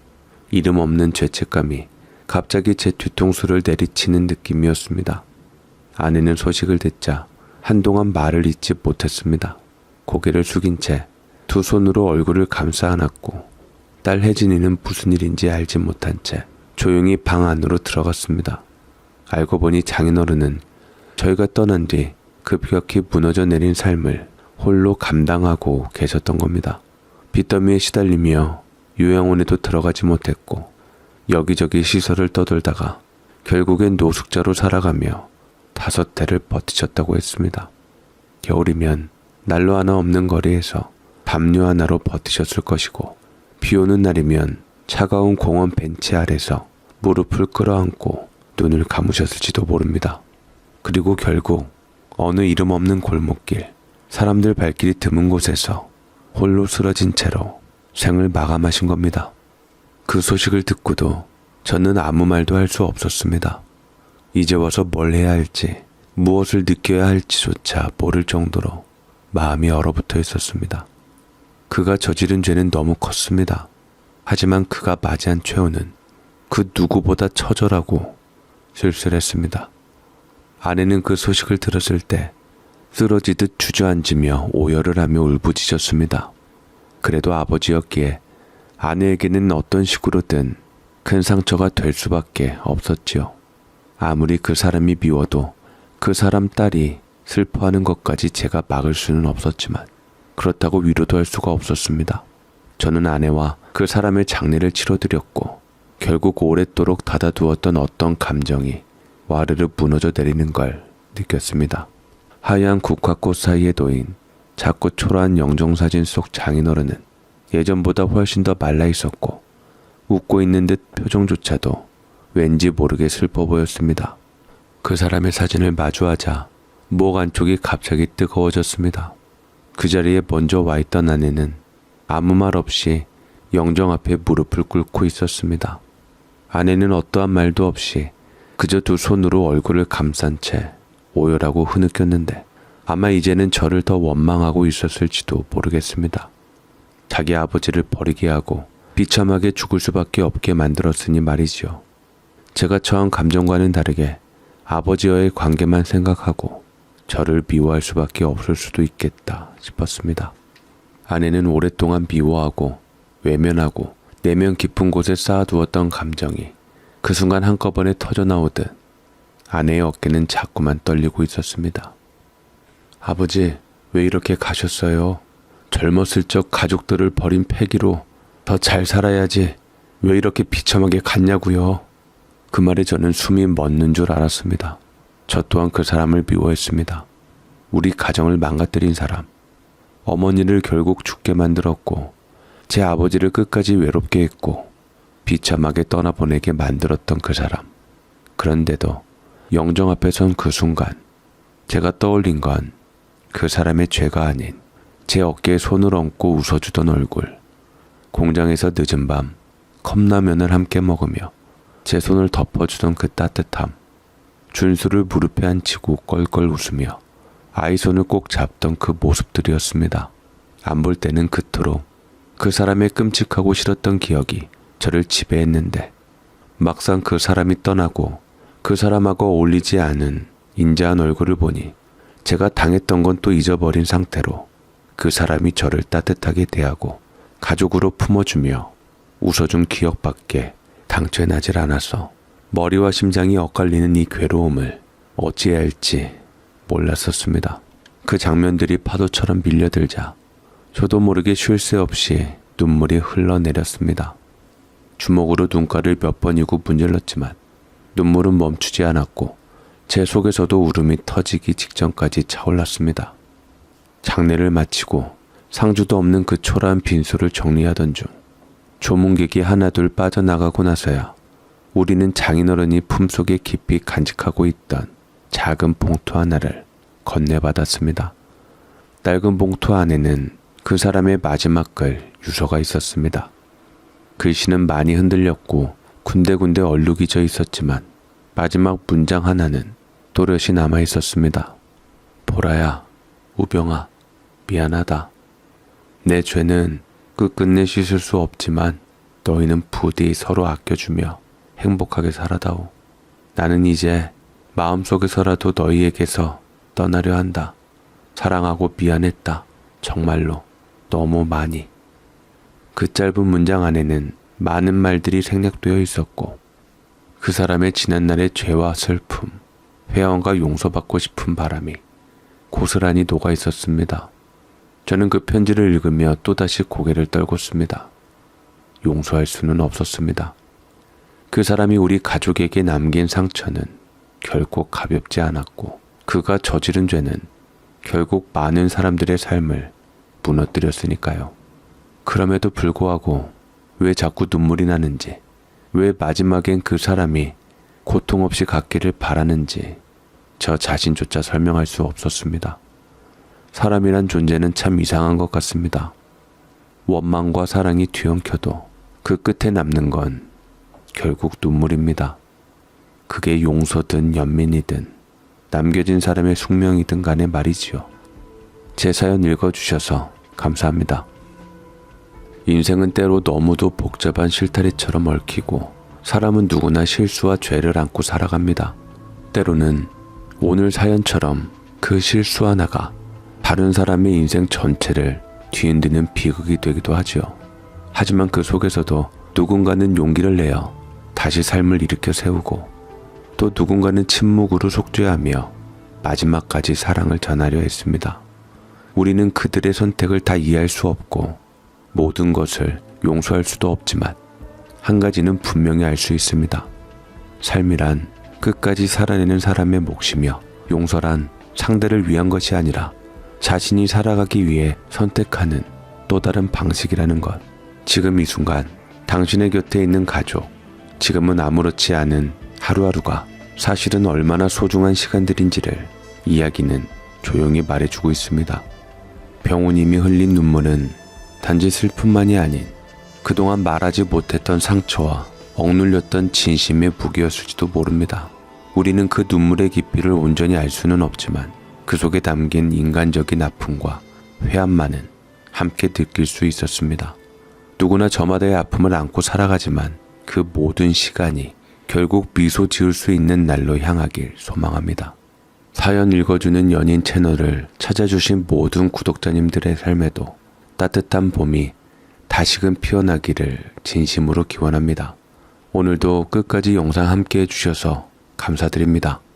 이름 없는 죄책감이 갑자기 제 뒤통수를 내리치는 느낌이었습니다. 아내는 소식을 듣자 한동안 말을 잇지 못했습니다. 고개를 숙인 채 두 손으로 얼굴을 감싸 안았고 딸 혜진이는 무슨 일인지 알지 못한 채 조용히 방 안으로 들어갔습니다. 알고 보니 장인어른은 저희가 떠난 뒤 급격히 무너져 내린 삶을 홀로 감당하고 계셨던 겁니다. 빚더미에 시달리며 요양원에도 들어가지 못했고 여기저기 시설을 떠돌다가 결국엔 노숙자로 살아가며 5대를 버티셨다고 했습니다. 겨울이면 난로 하나 없는 거리에서 담요 하나로 버티셨을 것이고 비 오는 날이면 차가운 공원 벤치 아래서 무릎을 끌어안고 눈을 감으셨을지도 모릅니다. 그리고 결국 어느 이름 없는 골목길, 사람들 발길이 드문 곳에서 홀로 쓰러진 채로 생을 마감하신 겁니다. 그 소식을 듣고도 저는 아무 말도 할 수 없었습니다. 이제 와서 뭘 해야 할지, 무엇을 느껴야 할지조차 모를 정도로 마음이 얼어붙어 있었습니다. 그가 저지른 죄는 너무 컸습니다. 하지만 그가 맞이한 최후는 그 누구보다 처절하고 쓸쓸했습니다. 아내는 그 소식을 들었을 때 쓰러지듯 주저앉으며 오열을 하며 울부짖었습니다. 그래도 아버지였기에 아내에게는 어떤 식으로든 큰 상처가 될 수밖에 없었지요. 아무리 그 사람이 미워도 그 사람 딸이 슬퍼하는 것까지 제가 막을 수는 없었지만 그렇다고 위로도 할 수가 없었습니다. 저는 아내와 그 사람의 장례를 치러드렸고 결국 오랫도록 닫아두었던 어떤 감정이 와르르 무너져 내리는 걸 느꼈습니다. 하얀 국화꽃 사이에 놓인 작고 초라한 영정사진 속 장인어른은 예전보다 훨씬 더 말라 있었고 웃고 있는 듯 표정조차도 왠지 모르게 슬퍼 보였습니다. 그 사람의 사진을 마주하자 목 안쪽이 갑자기 뜨거워졌습니다. 그 자리에 먼저 와 있던 아내는 아무 말 없이 영정 앞에 무릎을 꿇고 있었습니다. 아내는 어떠한 말도 없이 그저 두 손으로 얼굴을 감싼 채 오열하고 흐느꼈는데 아마 이제는 저를 더 원망하고 있었을지도 모르겠습니다. 자기 아버지를 버리게 하고 비참하게 죽을 수밖에 없게 만들었으니 말이지요. 제가 처한 감정과는 다르게 아버지와의 관계만 생각하고 저를 미워할 수밖에 없을 수도 있겠다 싶었습니다. 아내는 오랫동안 미워하고 외면하고 내면 깊은 곳에 쌓아두었던 감정이 그 순간 한꺼번에 터져나오듯 아내의 어깨는 자꾸만 떨리고 있었습니다. 아버지, 왜 이렇게 가셨어요? 젊었을 적 가족들을 버린 패기로 더 잘 살아야지 왜 이렇게 비참하게 갔냐고요. 그 말에 저는 숨이 멎는 줄 알았습니다. 저 또한 그 사람을 미워했습니다. 우리 가정을 망가뜨린 사람, 어머니를 결국 죽게 만들었고 제 아버지를 끝까지 외롭게 했고 비참하게 떠나보내게 만들었던 그 사람. 그런데도 영정 앞에 선 그 순간 제가 떠올린 건 그 사람의 죄가 아닌 제 어깨에 손을 얹고 웃어주던 얼굴, 공장에서 늦은 밤 컵라면을 함께 먹으며 제 손을 덮어주던 그 따뜻함, 준수를 무릎에 앉히고 껄껄 웃으며 아이 손을 꼭 잡던 그 모습들이었습니다. 안 볼 때는 그토록 그 사람의 끔찍하고 싫었던 기억이 저를 지배했는데 막상 그 사람이 떠나고 그 사람하고 어울리지 않은 인자한 얼굴을 보니 제가 당했던 건 또 잊어버린 상태로 그 사람이 저를 따뜻하게 대하고 가족으로 품어주며 웃어준 기억밖에 당초에 나질 않아서 머리와 심장이 엇갈리는 이 괴로움을 어찌해야 할지 몰랐었습니다. 그 장면들이 파도처럼 밀려들자 저도 모르게 쉴 새 없이 눈물이 흘러내렸습니다. 주먹으로 눈가를 몇 번이고 문질렀지만 눈물은 멈추지 않았고 제 속에서도 울음이 터지기 직전까지 차올랐습니다. 장례를 마치고 상주도 없는 그 초라한 빈소를 정리하던 중 조문객이 하나둘 빠져나가고 나서야 우리는 장인어른이 품속에 깊이 간직하고 있던 작은 봉투 하나를 건네받았습니다. 낡은 봉투 안에는 그 사람의 마지막 글 유서가 있었습니다. 글씨는 많이 흔들렸고 군데군데 얼룩이 져 있었지만 마지막 문장 하나는 또렷이 남아 있었습니다. 보라야, 우병아, 미안하다. 내 죄는 끝끝내 씻을 수 없지만 너희는 부디 서로 아껴주며 행복하게 살아다오. 나는 이제 마음속에서라도 너희에게서 떠나려 한다. 사랑하고 미안했다. 정말로 너무 많이. 그 짧은 문장 안에는 많은 말들이 생략되어 있었고 그 사람의 지난날의 죄와 슬픔, 회원과 용서받고 싶은 바람이 고스란히 녹아 있었습니다. 저는 그 편지를 읽으며 또다시 고개를 떨궜습니다. 용서할 수는 없었습니다. 그 사람이 우리 가족에게 남긴 상처는 결코 가볍지 않았고 그가 저지른 죄는 결국 많은 사람들의 삶을 무너뜨렸으니까요. 그럼에도 불구하고 왜 자꾸 눈물이 나는지, 왜 마지막엔 그 사람이 고통 없이 갔기를 바라는지 저 자신조차 설명할 수 없었습니다. 사람이란 존재는 참 이상한 것 같습니다. 원망과 사랑이 뒤엉켜도 그 끝에 남는 건 결국 눈물입니다. 그게 용서든 연민이든 남겨진 사람의 숙명이든 간에 말이지요. 제 사연 읽어주셔서 감사합니다. 인생은 때로 너무도 복잡한 실타래처럼 얽히고 사람은 누구나 실수와 죄를 안고 살아갑니다. 때로는 오늘 사연처럼 그 실수 하나가 다른 사람의 인생 전체를 뒤흔드는 비극이 되기도 하지요. 하지만 그 속에서도 누군가는 용기를 내어 다시 삶을 일으켜 세우고 또 누군가는 침묵으로 속죄하며 마지막까지 사랑을 전하려 했습니다. 우리는 그들의 선택을 다 이해할 수 없고 모든 것을 용서할 수도 없지만 한 가지는 분명히 알 수 있습니다. 삶이란 끝까지 살아내는 사람의 몫이며 용서란 상대를 위한 것이 아니라 자신이 살아가기 위해 선택하는 또 다른 방식이라는 것. 지금 이 순간 당신의 곁에 있는 가족, 지금은 아무렇지 않은 하루하루가 사실은 얼마나 소중한 시간들인지를 이야기는 조용히 말해주고 있습니다. 병우님이 흘린 눈물은 단지 슬픔만이 아닌 그동안 말하지 못했던 상처와 억눌렸던 진심의 무기였을지도 모릅니다. 우리는 그 눈물의 깊이를 온전히 알 수는 없지만 그 속에 담긴 인간적인 아픔과 회한만은 함께 느낄 수 있었습니다. 누구나 저마다의 아픔을 안고 살아가지만 그 모든 시간이 결국 미소 지을 수 있는 날로 향하길 소망합니다. 사연 읽어주는 연인 채널을 찾아주신 모든 구독자님들의 삶에도 따뜻한 봄이 다시금 피어나기를 진심으로 기원합니다. 오늘도 끝까지 영상 함께 해주셔서 감사드립니다.